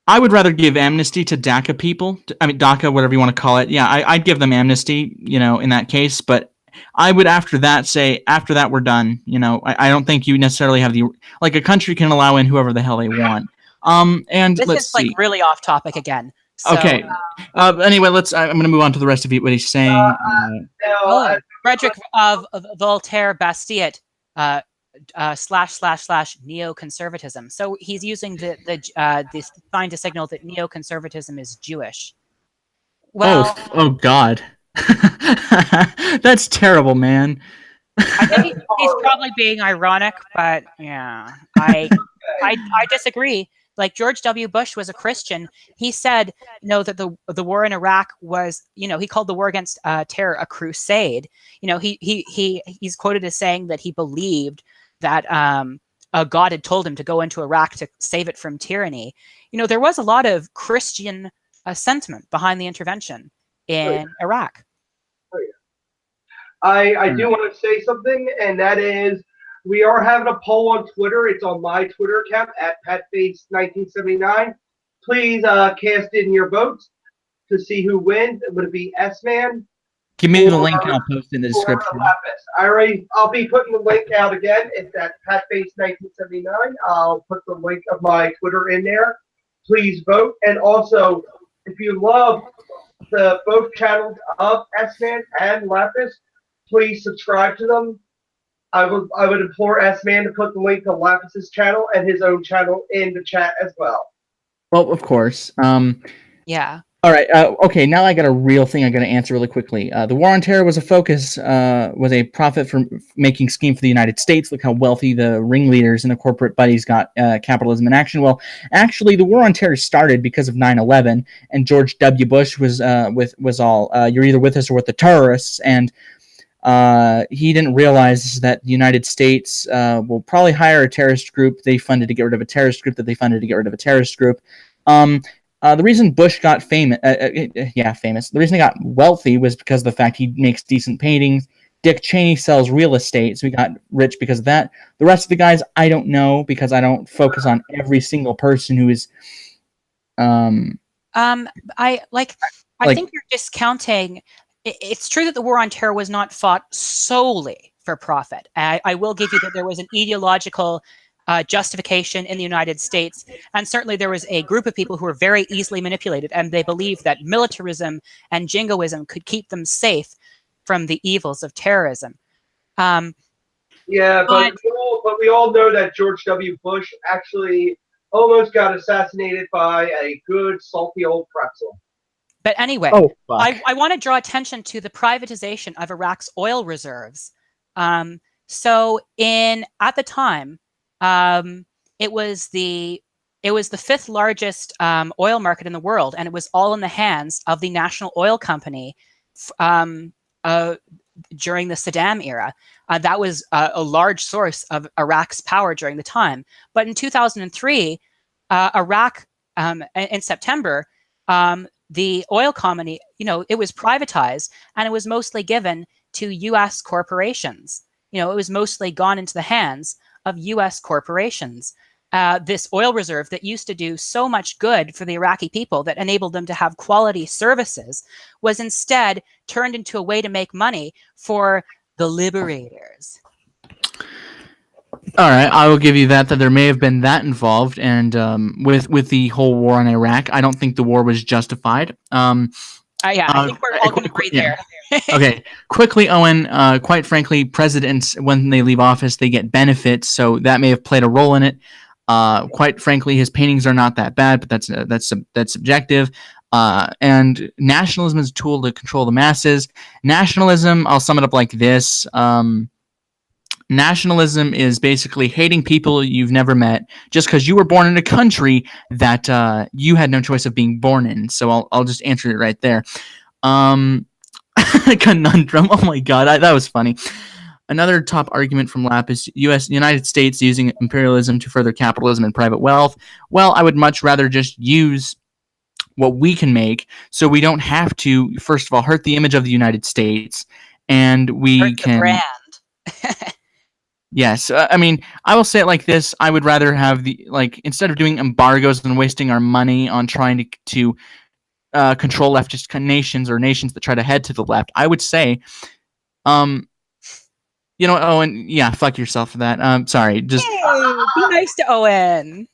I would rather give amnesty to DACA people. DACA, whatever you want to call it. Yeah, I'd give them amnesty, in that case. But I would after that we're done. I don't think you necessarily have a country can allow in whoever the hell they want. And this let's is see. really off topic again. So, okay. Anyway, I'm going to move on to the rest of what he's saying. Frederick of Voltaire Bastille, / neoconservatism. So he's using the sign to signal that neoconservatism is Jewish. Well, oh God, that's terrible, man. I think he's probably being ironic, but yeah, I disagree. Like George W. Bush was a Christian. He said, that the war in Iraq was, he called the war against terror a crusade. He's quoted as saying that he believed that God had told him to go into Iraq to save it from tyranny. There was a lot of Christian sentiment behind the intervention in Iraq. I do want to say something, and that is, we are having a poll on Twitter. It's on my Twitter account at PatFace1979. Please cast in your votes to see who wins. Would it be S-Man? Give me the link and I'll post it in the description. I'll be putting the link out again. It's at PatFace1979. I'll put the link of my Twitter in there. Please vote. And also, if you love both channels of S-Man and Lapis, please subscribe to them. I would implore S-Man to put the link to Lapis's channel and his own channel in the chat as well. Well, of course. Yeah. All right. Okay. Now I got a real thing I got to answer really quickly. The war on terror was a focus, was a profit for making scheme for the United States. Look how wealthy the ringleaders and the corporate buddies got capitalism in action. Well, actually, the war on terror started because of 9/11, and George W. Bush was all you're either with us or with the terrorists, and he didn't realize that the United States will probably hire a terrorist group they funded to get rid of a terrorist group that they funded to get rid of a terrorist group. The reason Bush got famous. The reason he got wealthy was because of the fact he makes decent paintings. Dick Cheney sells real estate, so he got rich because of that. The rest of the guys, I don't know, because I don't focus on every single person who is. I think you're discounting. It's true that the war on terror was not fought solely for profit. I will give you that there was an ideological justification in the United States, and certainly there was a group of people who were very easily manipulated, and they believed that militarism and jingoism could keep them safe from the evils of terrorism. But we all know that George W. Bush actually almost got assassinated by a good salty old pretzel. But anyway, Oh, fuck. I want to draw attention to the privatization of Iraq's oil reserves. So at the time, it was the fifth largest oil market in the world, and it was all in the hands of the National Oil Company during the Saddam era. That was a large source of Iraq's power during the time. But in 2003, Iraq, in September, the oil company, it was privatized, and it was mostly given to U.S. corporations. It was mostly gone into the hands of U.S. corporations. This oil reserve that used to do so much good for the Iraqi people, that enabled them to have quality services, was instead turned into a way to make money for the liberators. All right, I will give you that there may have been that involved, and with the whole war on Iraq, I don't think the war was justified. I think we're all going to agree there. Okay, quickly, Owen. Quite frankly, presidents, when they leave office, they get benefits, so that may have played a role in it. Quite frankly, his paintings are not that bad, but that's subjective. And nationalism is a tool to control the masses. Nationalism, I'll sum it up like this. Nationalism is basically hating people you've never met just because you were born in a country that you had no choice of being born in. So I'll just answer it right there. Conundrum. Oh my god, that was funny. Another top argument from Lap is United States using imperialism to further capitalism and private wealth. Well, I would much rather just use what we can make, so we don't have to, first of all, hurt the image of the United States, and we hurt can. The brand. Yes, I mean, I will say it like this: I would rather have instead of doing embargoes and wasting our money on trying to control leftist nations or nations that try to head to the left, I would say, Owen, yeah, fuck yourself for that. Sorry, just be nice to Owen.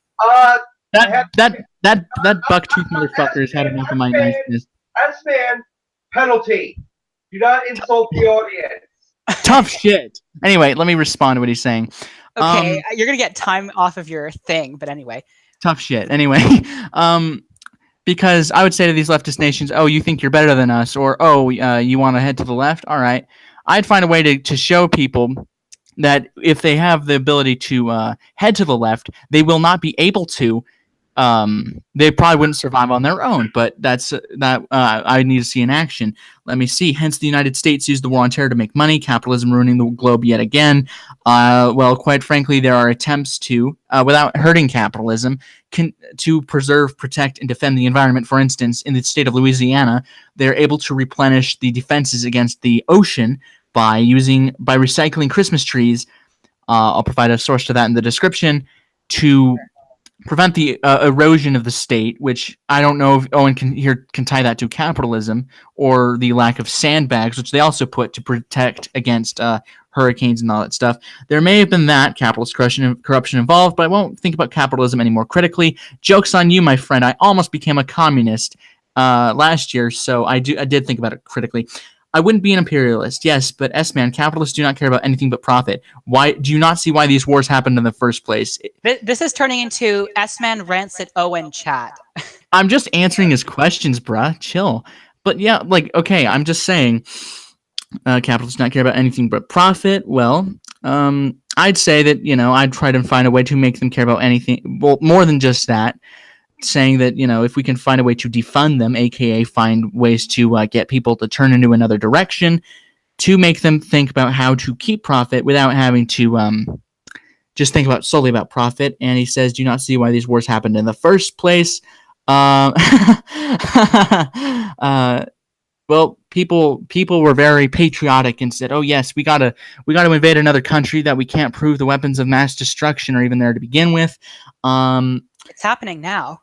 That bucktooth motherfucker has had enough of my niceness. S-man, penalty. Do not insult the audience. Tough shit. Anyway, let me respond to what he's saying. Okay, you're gonna get time off of your thing, but anyway. Tough shit. Anyway, because I would say to these leftist nations, "Oh, you think you're better than us," or "Oh, you want to head to the left?" All right, I'd find a way to show people that if they have the ability to head to the left, they will not be able to. They probably wouldn't survive on their own, but I need to see in action. Let me see. Hence, the United States used the war on terror to make money, capitalism ruining the globe yet again. Well, quite frankly, there are attempts to, without hurting capitalism, to preserve, protect, and defend the environment. For instance, in the state of Louisiana, they're able to replenish the defenses against the ocean by recycling Christmas trees. I'll provide a source to that in the description to prevent the erosion of the state, which I don't know if Owen can tie that to capitalism or the lack of sandbags, which they also put to protect against hurricanes and all that stuff. There may have been that capitalist corruption involved, but I won't think about capitalism any more critically. Joke's on you, my friend. I almost became a communist last year, so I did think about it critically. I wouldn't be an imperialist, yes, but S-man, capitalists do not care about anything but profit. Why do you not see why these wars happened in the first place? This is turning into S-man rants at Owen chat. I'm just answering his questions, bruh. Chill. But yeah, okay, I'm just saying capitalists do not care about anything but profit. Well, I'd say that, I'd try to find a way to make them care about anything, well, more than just that. Saying that, if we can find a way to defund them, aka find ways to get people to turn into another direction, to make them think about how to keep profit without having to just think solely about profit. And he says, do not see why these wars happened in the first place. Well, people were very patriotic and said, "Oh yes, we gotta invade another country that we can't prove the weapons of mass destruction are even there to begin with." It's happening now.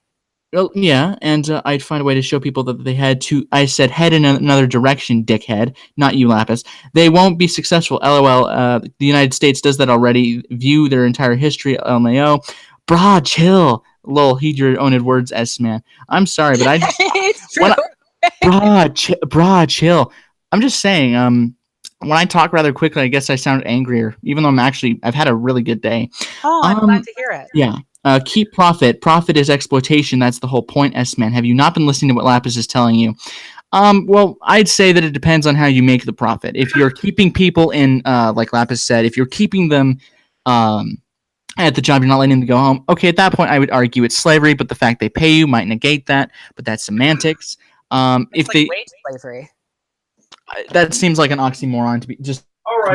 Well, yeah, and I'd find a way to show people that they had to. I said head in another direction, dickhead, not you, Lapis. They won't be successful. LOL. The United States does that already. View their entire history. LMAO. Brah, chill. Lol. Heed your own words, S-man. I'm sorry, but I just. It's true. Brah, chill. I'm just saying. When I talk rather quickly, I guess I sound angrier, even though I've had a really good day. Oh, I'm glad to hear it. Yeah. Keep profit. Profit is exploitation. That's the whole point, S-Man. Have you not been listening to what Lapis is telling you? Well, I'd say that it depends on how you make the profit. If you're keeping people in, like Lapis said, if you're keeping them at the job, you're not letting them go home. Okay, at that point, I would argue it's slavery, but the fact they pay you might negate that, but that's semantics. It's like wage slavery. That seems like an oxymoron, to be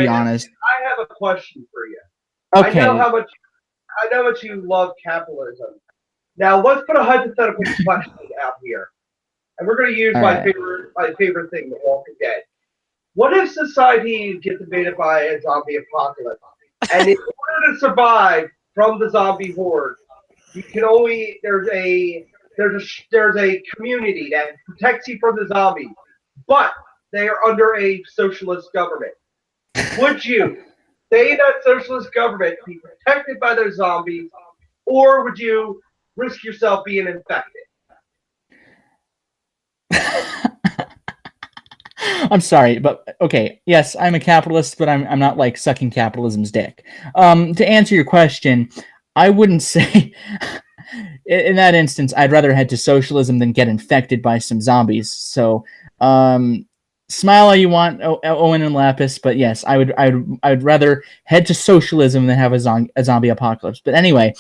honest. I have a question for you. Okay. I know how much you love capitalism. Now let's put a hypothetical question out here, and we're going to use my favorite thing, The Walking Dead. What if society gets invaded by a zombie apocalypse, and in order to survive from the zombie horde, you can only there's a community that protects you from the zombies, but they are under a socialist government. Would you stay in that socialist government, be protected by those zombies, or would you risk yourself being infected? I'm sorry, but okay. Yes, I'm a capitalist, but I'm not like sucking capitalism's dick. To answer your question, I wouldn't say in that instance I'd rather head to socialism than get infected by some zombies. So, smile all you want, Owen and Lapis, but yes, I would rather head to socialism than have a zombie apocalypse. But anyway,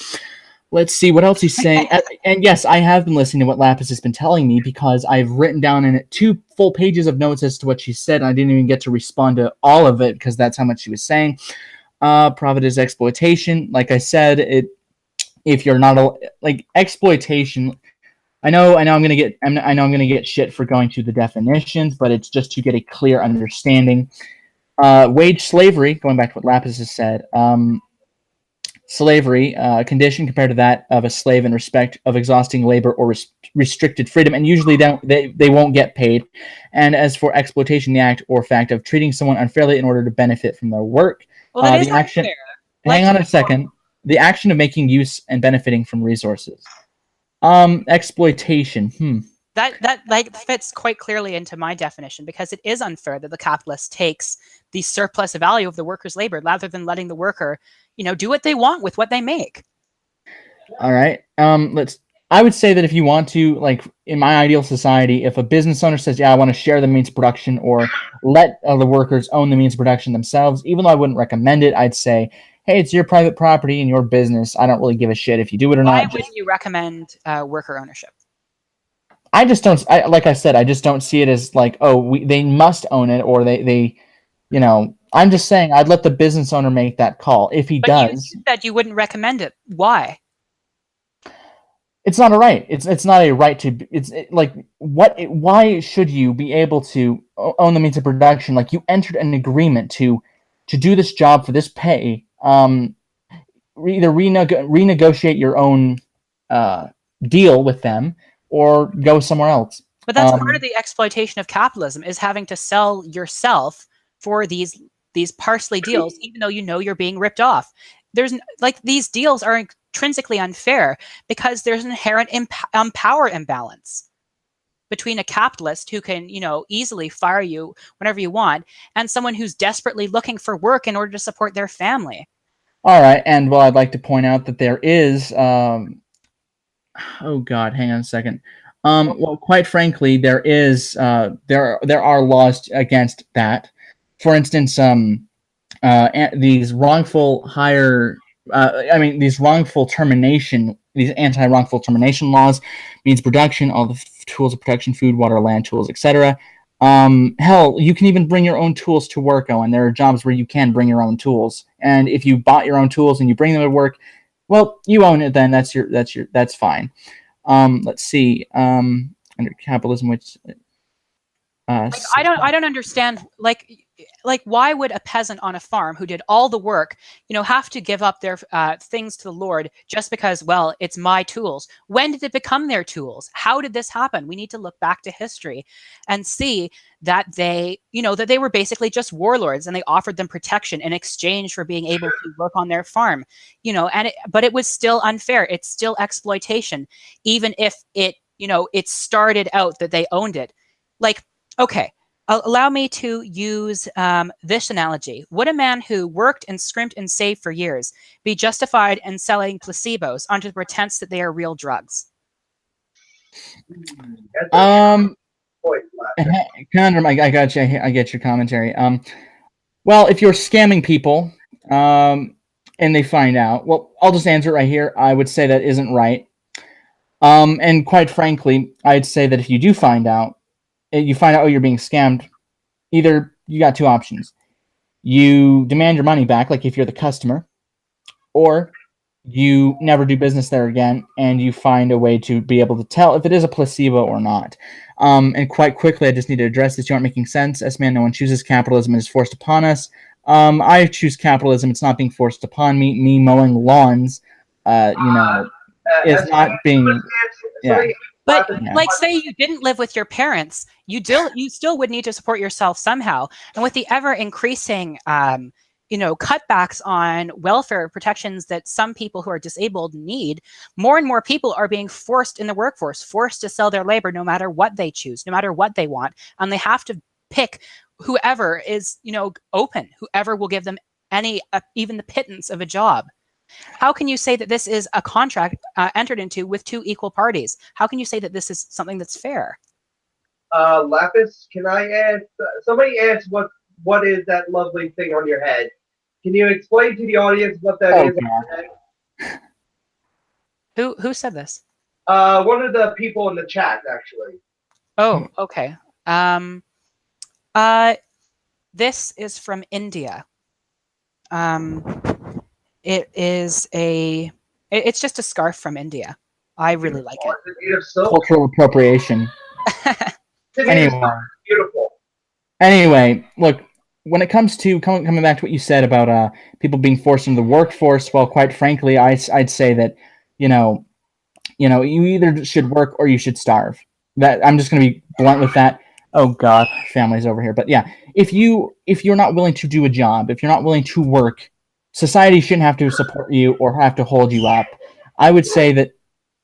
let's see what else he's saying. And yes, I have been listening to what Lapis has been telling me because I've written down in it 2 full pages of notes as to what she said. I didn't even get to respond to all of it because that's how much she was saying. Profit is exploitation. Like I said, if you're not like exploitation. I know I'm gonna get shit for going through the definitions, but it's just to get a clear understanding. Wage slavery, going back to what Lapis has said. Slavery, condition compared to that of a slave in respect of exhausting labor or restricted freedom, and usually they won't get paid. And as for exploitation, the act or fact of treating someone unfairly in order to benefit from their work. Well, that is the action. unfair. Hang on a second. The action of making use and benefiting from resources. Exploitation. That like fits quite clearly into my definition because it is unfair that the capitalist takes the surplus value of the worker's labor rather than letting the worker, do what they want with what they make. All right. I would say that if you want to, like in my ideal society, if a business owner says, yeah, I want to share the means of production or let the workers own the means of production themselves, even though I wouldn't recommend it, I'd say, hey, it's your private property and your business. I don't really give a shit if you do it or not. Why wouldn't you recommend worker ownership? I just don't. Like I said, I just don't see it as like, they must own it, or they. I'm just saying I'd let the business owner make that call if he does. You said you wouldn't recommend it. Why? It's not a right. It's not a right to. Why should you be able to own the means of production? Like you entered an agreement to do this job for this pay. Either renegotiate your own deal with them or go somewhere else. But that's part of the exploitation of capitalism is having to sell yourself for these parsley deals, even though you're being ripped off. There's these deals are intrinsically unfair because there's an inherent power imbalance between a capitalist who can, easily fire you whenever you want and someone who's desperately looking for work in order to support their family. All right. And I'd like to point out that there is, oh God, hang on a second. Well, quite frankly, there are laws against that. For instance, these wrongful termination, these anti-wrongful termination laws, means production, all the tools of production, food, water, land, tools, etc. Hell, you can even bring your own tools to work, Owen. There are jobs where you can bring your own tools, and if you bought your own tools and you bring them to work, well, you own it. Then that's fine. Let's see. Under capitalism, which I don't understand. Like why would a peasant on a farm who did all the work, have to give up their things to the Lord just because, well, it's my tools? When did it become their tools? How did this happen? We need to look back to history and see that they were basically just warlords and they offered them protection in exchange for being able to work on their farm, but it was still unfair. It's still exploitation, even if it started out that they owned it. Like, okay. allow me to use this analogy. Would a man who worked and scrimped and saved for years be justified in selling placebos under the pretense that they are real drugs? Conundrum, I got you. I get your commentary. Well, if you're scamming people, and they find out, well, I'll just answer it right here. I would say that isn't right. And quite frankly, I'd say that if you do find out, oh, you're being scammed, either you got two options. You demand your money back, like if you're the customer, or you never do business there again, and you find a way to be able to tell if it is a placebo or not. And quite quickly, I just need to address this. You aren't making sense. S-Man, no one chooses capitalism. It is forced upon us. I choose capitalism. It's not being forced upon me. Me mowing lawns, is not being... Yeah. But like, say you didn't live with your parents, you still would need to support yourself somehow. And with the ever increasing, cutbacks on welfare protections that some people who are disabled need, more and more people are being forced in the workforce, forced to sell their labor no matter what they choose, no matter what they want. And they have to pick whoever is, open, whoever will give them even the pittance of a job. How can you say that this is a contract entered into with two equal parties? How can you say that this is something that's fair? Lapis, can I ask? Somebody asked what is that lovely thing on your head? Can you explain to the audience what that is on your head? Who said this? One of the people in the chat, actually. Oh, okay. This is from India. It's just a scarf from India. I really like it. Cultural appropriation. Beautiful. Anyway, look, when it comes to coming back to what you said about people being forced into the workforce, well, quite frankly, I'd say that you either should work or you should starve. That I'm just going to be blunt with that. Oh God, family's over here. But yeah, if you're not willing to do a job, if you're not willing to work, society shouldn't have to support you or have to hold you up. I would say that.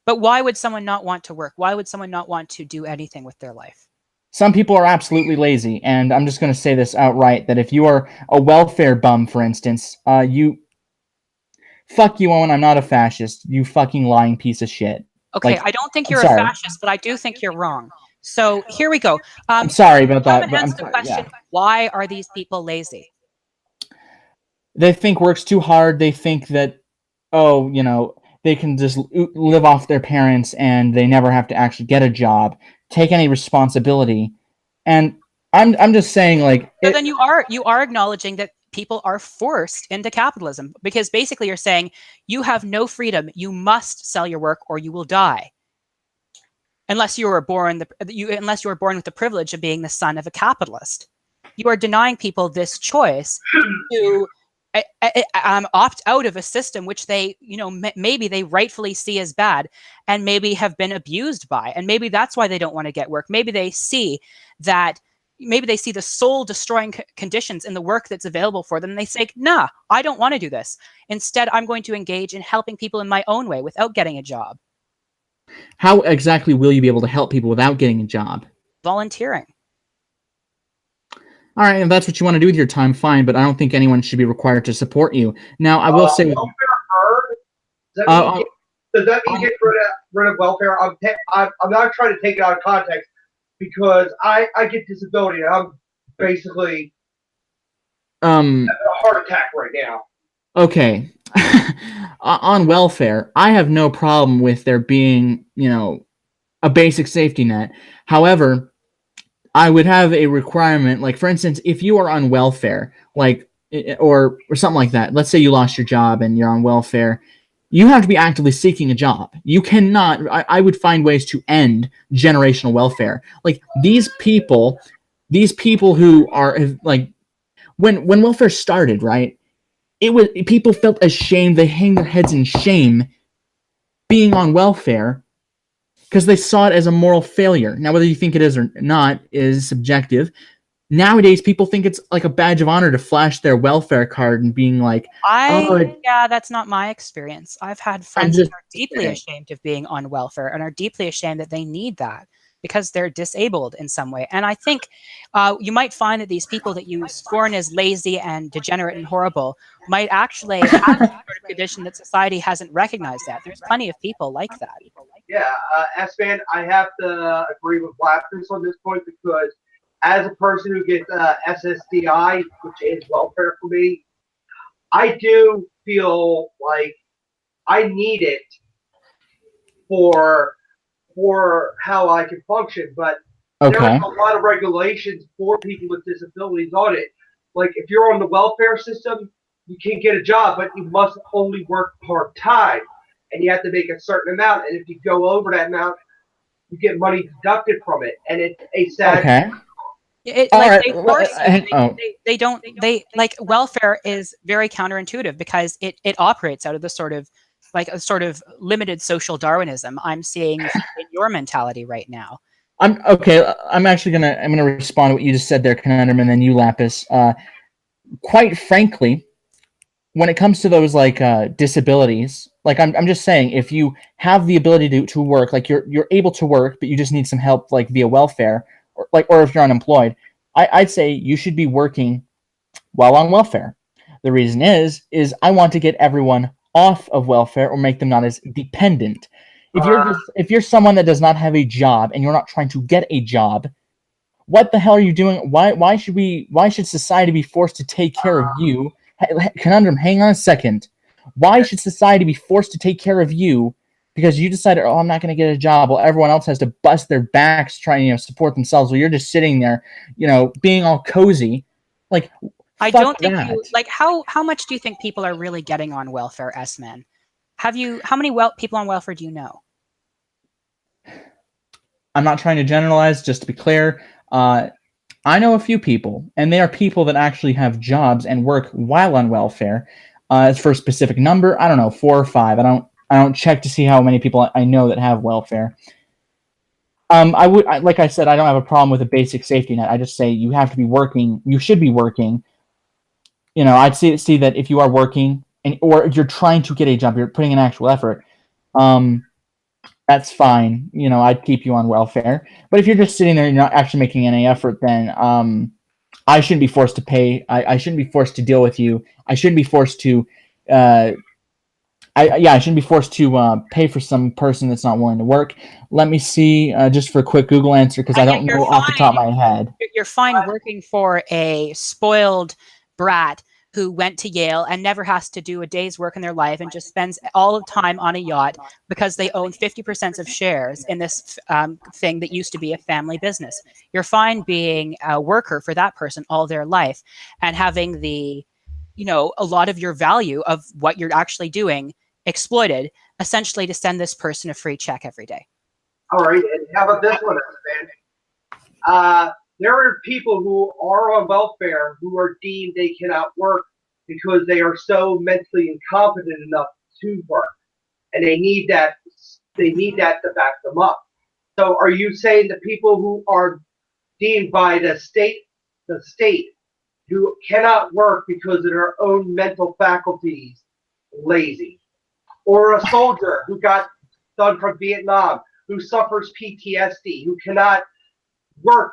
But why would someone not want to work? Why would someone not want to do anything with their life? Some people are absolutely lazy, and I'm just going to say this outright, that if you are a welfare bum, for instance, fuck you, Owen, I'm not a fascist, you fucking lying piece of shit. Okay, I don't think you're a fascist, but I do think you're wrong. So here we go. I'm sorry about that. But answer the question, why are these people lazy? They think work's too hard. They think that, they can just live off their parents and they never have to actually get a job, take any responsibility. And I'm just saying, like... So then you are acknowledging that people are forced into capitalism, because basically you're saying you have no freedom. You must sell your work or you will die. Unless you were born with the privilege of being the son of a capitalist. You are denying people this choice to opt out of a system which they, maybe they rightfully see as bad and maybe have been abused by. And maybe that's why they don't want to get work. Maybe they see the soul destroying conditions in the work that's available for them. And they say, nah, I don't want to do this. Instead, I'm going to engage in helping people in my own way without getting a job. How exactly will you be able to help people without getting a job? Volunteering. All right, if that's what you want to do with your time, fine, but I don't think anyone should be required to support you. Now, I will say... Does that mean get rid of welfare? I'm not trying to take it out of context, because I get disability, and I'm basically having a heart attack right now. Okay. On welfare, I have no problem with there being, a basic safety net. However, I would have a requirement, like, for instance, if you are on welfare, like, or something like that, let's say you lost your job and you're on welfare, you have to be actively seeking a job. You cannot, I would find ways to end generational welfare. Like, these people who are, like, when welfare started, right, people felt ashamed, they hang their heads in shame being on welfare, because they saw it as a moral failure. Now, whether you think it is or not is subjective. Nowadays, people think it's like a badge of honor to flash their welfare card and being like, yeah, that's not my experience. I've had friends that are deeply ashamed of being on welfare and are deeply ashamed that they need that, because they're disabled in some way. And I think you might find that these people that you scorn as lazy and degenerate and horrible might actually have some sort of condition that society hasn't recognized yet. There's plenty of people like that. Yeah, S-Man, I have to agree with Lapis on this point because as a person who gets SSDI, which is welfare for me, I do feel like I need it for how I can function, but there are a lot of regulations for people with disabilities on it. Like if you're on the welfare system, you can get a job, but you must only work part-time, and you have to make a certain amount, and if you go over that amount, you get money deducted from it, and it's a sad like welfare is very counterintuitive because it operates out of the sort of like a sort of limited social Darwinism I'm seeing in your mentality right now. I'm actually gonna respond to what you just said there, Conundrum, and then you, Lapis. Quite frankly, when it comes to those like disabilities, like I'm just saying, if you have the ability to work, like you're able to work, but you just need some help like via welfare, or if you're unemployed, I'd say you should be working while on welfare. The reason is I want to get everyone off of welfare or make them not as dependent. If you're someone that does not have a job and you're not trying to get a job, what the hell are you doing? Why should society be forced to take care of you? Conundrum, hang on a second. Why should society be forced to take care of you because you decided, oh, I'm not going to get a job, while everyone else has to bust their backs trying to support themselves, while you're just sitting there, being all cozy? Like, I don't think how much do you think people are really getting on welfare, S-Man? How many people on welfare do you know? I'm not trying to generalize, just to be clear. I know a few people, and they are people that actually have jobs and work while on welfare. As for a specific number, I don't know, 4 or 5. I don't check to see how many people I know that have welfare. Like I said, I don't have a problem with a basic safety net. I just say you have to be working. You should be working. I'd see that if you are working or if you're trying to get a job, you're putting in actual effort. That's fine. I'd keep you on welfare. But if you're just sitting there and you're not actually making any effort, then I shouldn't be forced to pay. I shouldn't be forced to deal with you. I shouldn't be forced to. I shouldn't be forced to pay for some person that's not willing to work. Let me see, just for a quick Google answer, because I don't know off the top of my head. You're fine working for a spoiled brat who went to Yale and never has to do a day's work in their life and just spends all the time on a yacht because they own 50% of shares in this thing that used to be a family business. You're fine being a worker for that person all their life and having the, a lot of your value of what you're actually doing exploited, essentially to send this person a free check every day. All right, and how about this one, man? There are people who are on welfare who are deemed they cannot work because they are so mentally incompetent enough to work, and they need that to back them up. So, are you saying the people who are deemed by the state who cannot work because of their own mental faculties lazy, or a soldier who got done from Vietnam who suffers PTSD, who cannot work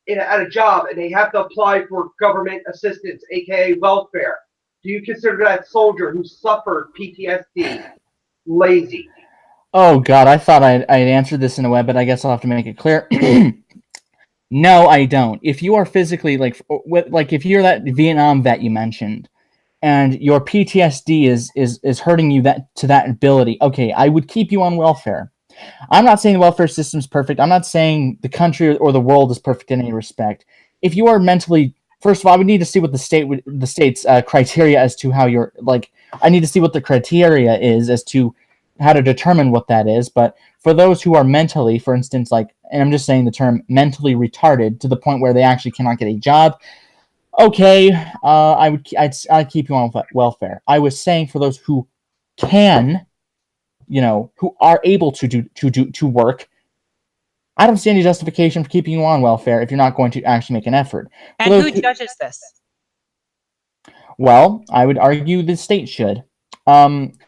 at a job and they have to apply for government assistance, aka welfare? Do you consider that soldier who suffered PTSD lazy? Oh God, I thought I'd answered this in a way, but I guess I'll have to make it clear. No, I don't. If you are physically like if you're that Vietnam vet you mentioned, and your PTSD is hurting you to that ability, okay, I would keep you on welfare. I'm not saying the welfare system is perfect. I'm not saying the country or the world is perfect in any respect. If you are mentally, first of all, I would need to see what the state's criteria as to how you're like. I need to see what the criteria is as to how to determine what that is. But for those who are mentally, for instance, like, and I'm just saying the term mentally retarded to the point where they actually cannot get a job, okay, I'd keep you on welfare. I was saying for those who can, who are able to work, I don't see any justification for keeping you on welfare if you're not going to actually make an effort. And who judges this? Well, I would argue the state should. And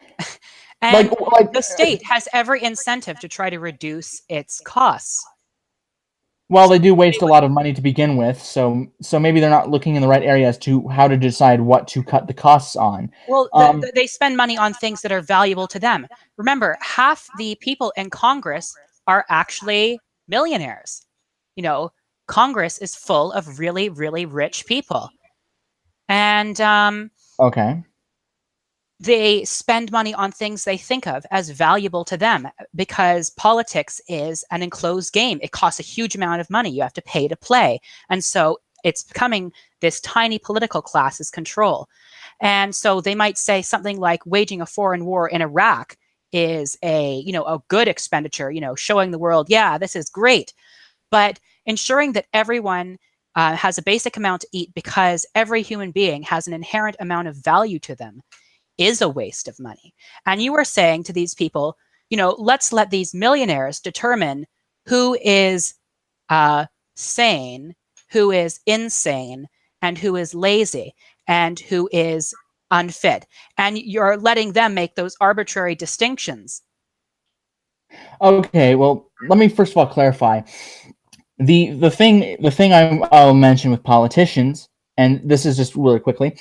the state has every incentive to try to reduce its costs. Well, they do waste a lot of money to begin with, so maybe they're not looking in the right area as to how to decide what to cut the costs on. Well, they spend money on things that are valuable to them. Remember, half the people in Congress are actually millionaires. You know, Congress is full of really, really rich people. And Okay. they spend money on things they think of as valuable to them because politics is an enclosed game. It costs a huge amount of money. You have to pay to play. And so it's becoming this tiny political class's control. And so they might say something like waging a foreign war in Iraq is a good expenditure, showing the world, yeah, this is great. But ensuring that everyone has a basic amount to eat because every human being has an inherent amount of value to them is a waste of money. And you are saying to these people, let's let these millionaires determine who is sane, who is insane, and who is lazy, and who is unfit. And you're letting them make those arbitrary distinctions. Okay, well, let me first of all clarify. The thing I'll mention with politicians, and this is just really quickly,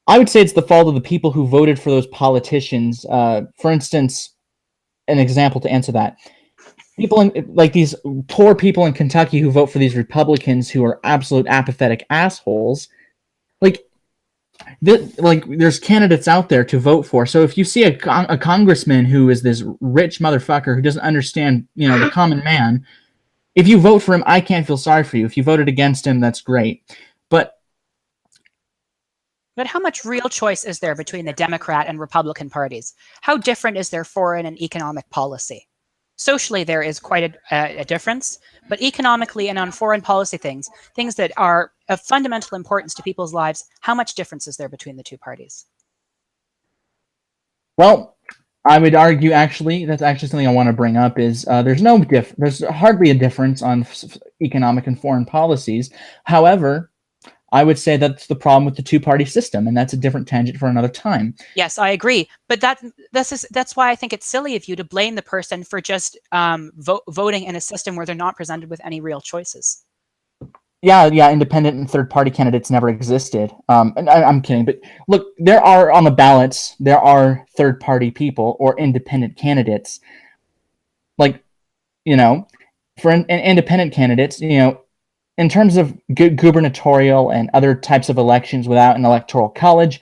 I would say it's the fault of the people who voted for those politicians. For instance, an example to answer that. People like these poor people in Kentucky who vote for these Republicans who are absolute apathetic assholes. There's candidates out there to vote for. So if you see a congressman who is this rich motherfucker who doesn't understand, the common man, if you vote for him, I can't feel sorry for you. If you voted against him, that's great. But how much real choice is there between the Democrat and Republican parties? How different is their foreign and economic policy? Socially, there is quite a difference, but economically and on foreign policy things that are of fundamental importance to people's lives, how much difference is there between the two parties? Well, I would argue, actually, that's actually something I want to bring up, is there's hardly a difference on economic and foreign policies. However, I would say that's the problem with the two-party system, and that's a different tangent for another time. Yes, I agree. But that's why I think it's silly of you to blame the person for just voting in a system where they're not presented with any real choices. Yeah, independent and third-party candidates never existed. And I'm kidding, but look, there are on the ballots, there are third-party people or independent candidates. For independent candidates, in terms of gubernatorial and other types of elections without an electoral college,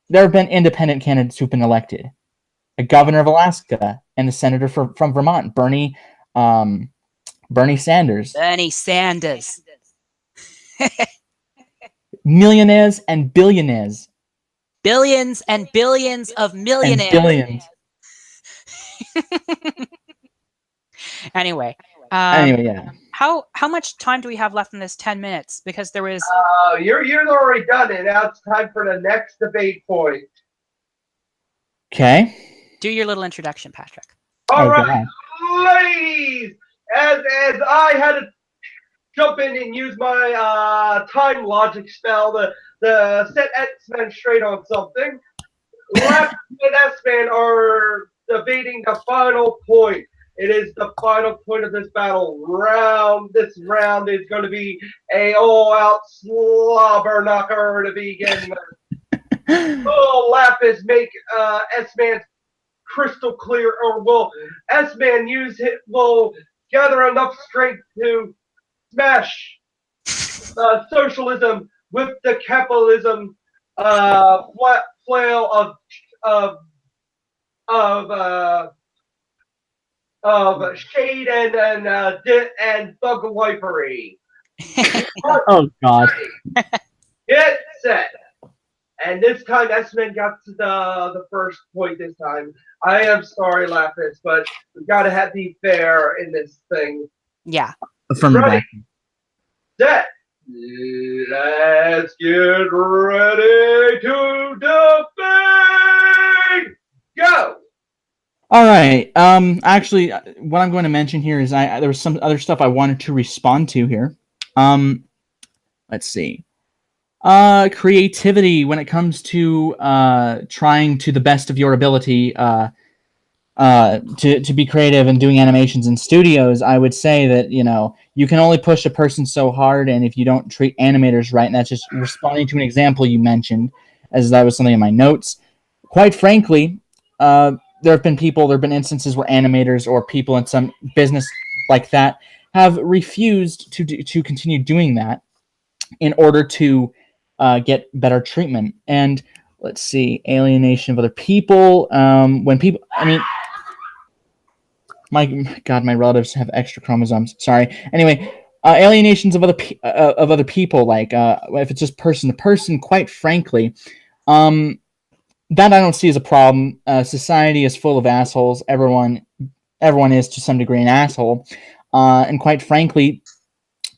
there have been independent candidates who've been elected. The governor of Alaska and the senator from Vermont, Bernie Sanders. Bernie Sanders. Millionaires and billionaires. Billions and billions of millionaires. And billions. Anyway, yeah. How much time do we have left in this 10 minutes? Because there was... You're already done it. Now it's time for the next debate point. Okay. Do your little introduction, Patrick. All right, ladies, as I had to jump in and use my time logic spell to set X-Men straight on something, Left and S-Man are debating the final point. It is the final point of this battle round. This round is going to be a all-out slobber knocker to begin with. Will Lapis make S-Man's crystal clear, or will S-Man will gather enough strength to smash socialism with the capitalism flail of shade and bugwifery. Oh God! Get set. And this time, S-Man got to the first point this time. I am sorry, Lapis, but we've got to be fair in this thing. Yeah. Affirmative. Set. Let's get ready to debate. Go. All right. Actually, what I'm going to mention here is there was some other stuff I wanted to respond to here. Let's see. Creativity when it comes to trying to the best of your ability to be creative and doing animations in studios, I would say that, you know, you can only push a person so hard, and if you don't treat animators right, and that's just responding to an example you mentioned, as that was something in my notes. Quite frankly, there have been instances where animators or people in some business like that have refused to continue doing that in order to get better treatment. And let's see, alienation of other people. When people, I mean, my God, my relatives have extra chromosomes. Sorry. Anyway, alienations of other people, like if it's just person to person. Quite frankly, that I don't see as a problem. Society is full of assholes. Everyone is to some degree an asshole, and quite frankly,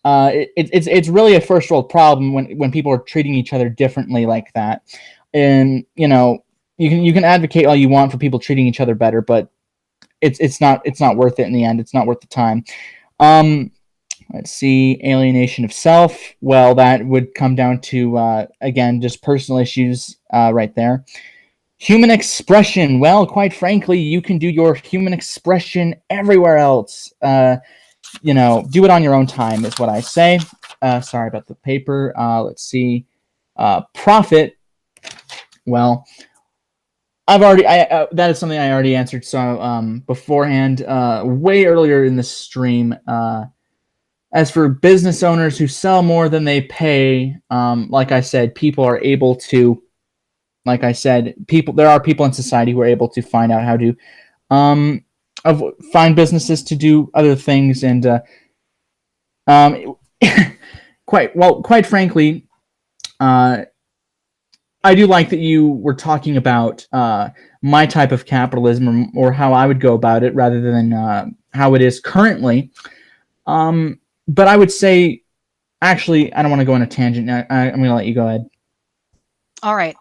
it's really a first world problem when people are treating each other differently like that. And you know, you can advocate all you want for people treating each other better, but it's not worth it in the end. It's not worth the time. Let's see, alienation of self. Well, that would come down to again just personal issues right there. Human expression. Well, quite frankly, you can do your human expression everywhere else. You know, do it on your own time is what I say. Sorry about the paper. Let's see. Profit. Well, that is something I already answered. So beforehand, way earlier in the stream. As for business owners who sell more than they pay, like I said, people are able to. Like I said, there are people in society who are able to find out how to find businesses to do other things, and quite frankly, I do like that you were talking about my type of capitalism or how I would go about it rather than how it is currently. But I would say, actually, I don't want to go on a tangent. I'm going to let you go ahead. All right.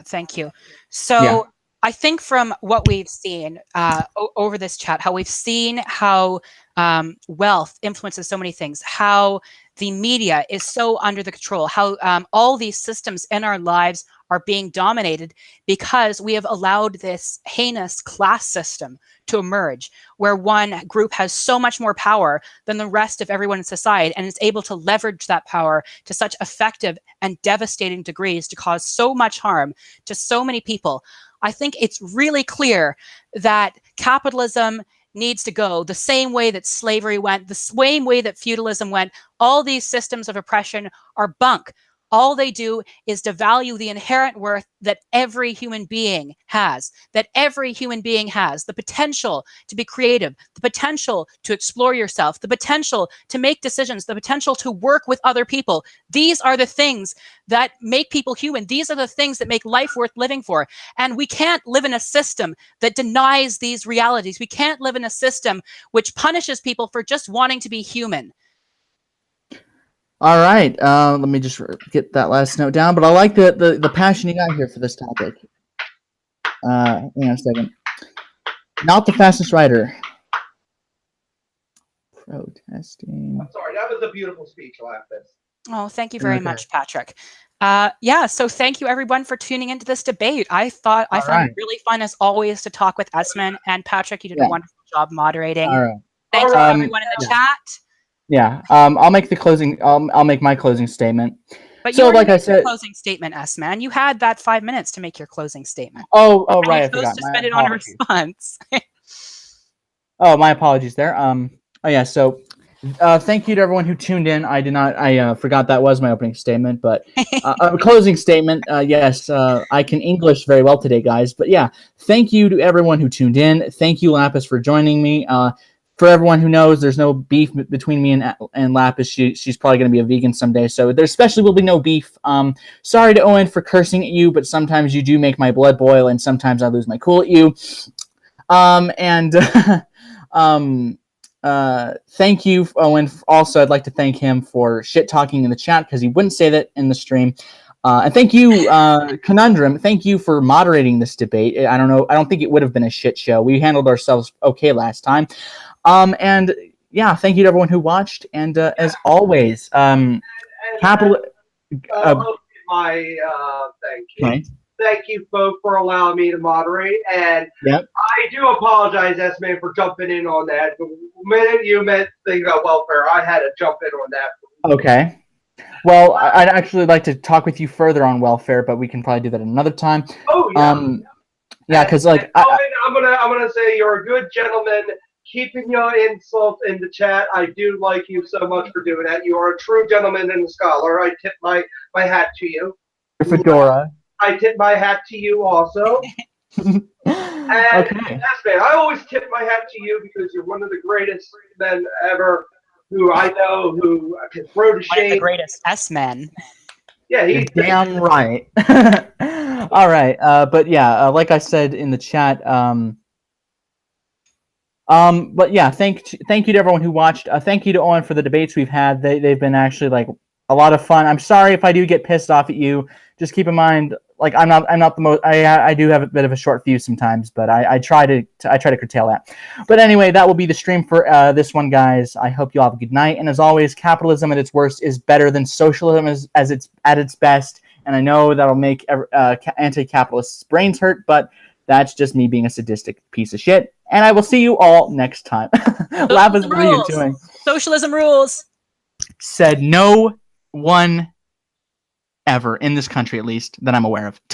Thank you. So yeah. I think from what we've seen over this chat, how we've seen how wealth influences so many things, how the media is so under the control, how all these systems in our lives are being dominated because we have allowed this heinous class system to emerge, where one group has so much more power than the rest of everyone in society and is able to leverage that power to such effective and devastating degrees to cause so much harm to so many people. I think it's really clear that capitalism needs to go the same way that slavery went, the same way that feudalism went. All these systems of oppression are bunk. All they do is devalue the inherent worth that every human being has, the potential to be creative, the potential to explore yourself, the potential to make decisions, the potential to work with other people. These are the things that make people human. These are the things that make life worth living for. And we can't live in a system that denies these realities. We can't live in a system which punishes people for just wanting to be human. All right, let me just get that last note down. But I like the passion you got here for this topic. Hang on a second. Not the fastest rider. Protesting. I'm sorry, that was a beautiful speech, Lapis. Oh, thank you very much, Patrick. Yeah, so thank you everyone for tuning into this debate. I found it really fun as always to talk with Esman and Patrick. You did a wonderful job moderating. All right. Thanks to everyone in the chat. Yeah, I'll make the closing. I'll make my closing statement. But you like I said, closing statement, S-Man. You had that 5 minutes to make your closing statement. Oh, right. I forgot. To spend it on a response. Oh, my apologies there. Oh yeah. So, thank you to everyone who tuned in. I forgot that was my opening statement, but a closing statement. Yes, I can English very well today, guys. But yeah, thank you to everyone who tuned in. Thank you, Lapis, for joining me. For everyone who knows, there's no beef between me and Lapis. She's probably going to be a vegan someday, so there especially will be no beef. Sorry to Owen for cursing at you, but sometimes you do make my blood boil, and sometimes I lose my cool at you. Thank you, Owen. Also, I'd like to thank him for shit-talking in the chat, because he wouldn't say that in the stream. And thank you, Conundrum. Thank you for moderating this debate. I don't think it would have been a shit show. We handled ourselves okay last time. And yeah, thank you to everyone who watched. And as always, capital. My thank you. Okay. thank you both for allowing me to moderate. And Yep. I do apologize, S-Man, for jumping in on that. The minute you meant things about welfare, I had to jump in on that. Okay. Well, I'd actually like to talk with you further on welfare, but we can probably do that another time. Oh yeah. Yeah, because like I'm gonna say you're a good gentleman. Keeping your insult in the chat. I do like you so much for doing that. You are a true gentleman and a scholar. I tip my hat to you. fedora. I tip my hat to you also. And Okay. yes, man, I always tip my hat to you because you're one of the greatest men ever who I know who can throw to One of shame. the greatest S-men. Yeah, You're he's damn right. All right, but yeah, like I said in the chat, but yeah, thank you to everyone who watched. Thank you to Owen for the debates we've had. They've been actually like a lot of fun. I'm sorry if I do get pissed off at you. Just keep in mind, like I'm not the most. I do have a bit of a short fuse sometimes, but I try to curtail that. But anyway, that will be the stream for this one, guys. I hope you all have a good night. And as always, capitalism at its worst is better than socialism as it's at its best. And I know that'll make anti-capitalists' brains hurt, but that's just me being a sadistic piece of shit. And I will see you all next time. Lapis, what are you doing? Socialism rules. Said no one ever in this country, at least that I'm aware of. Till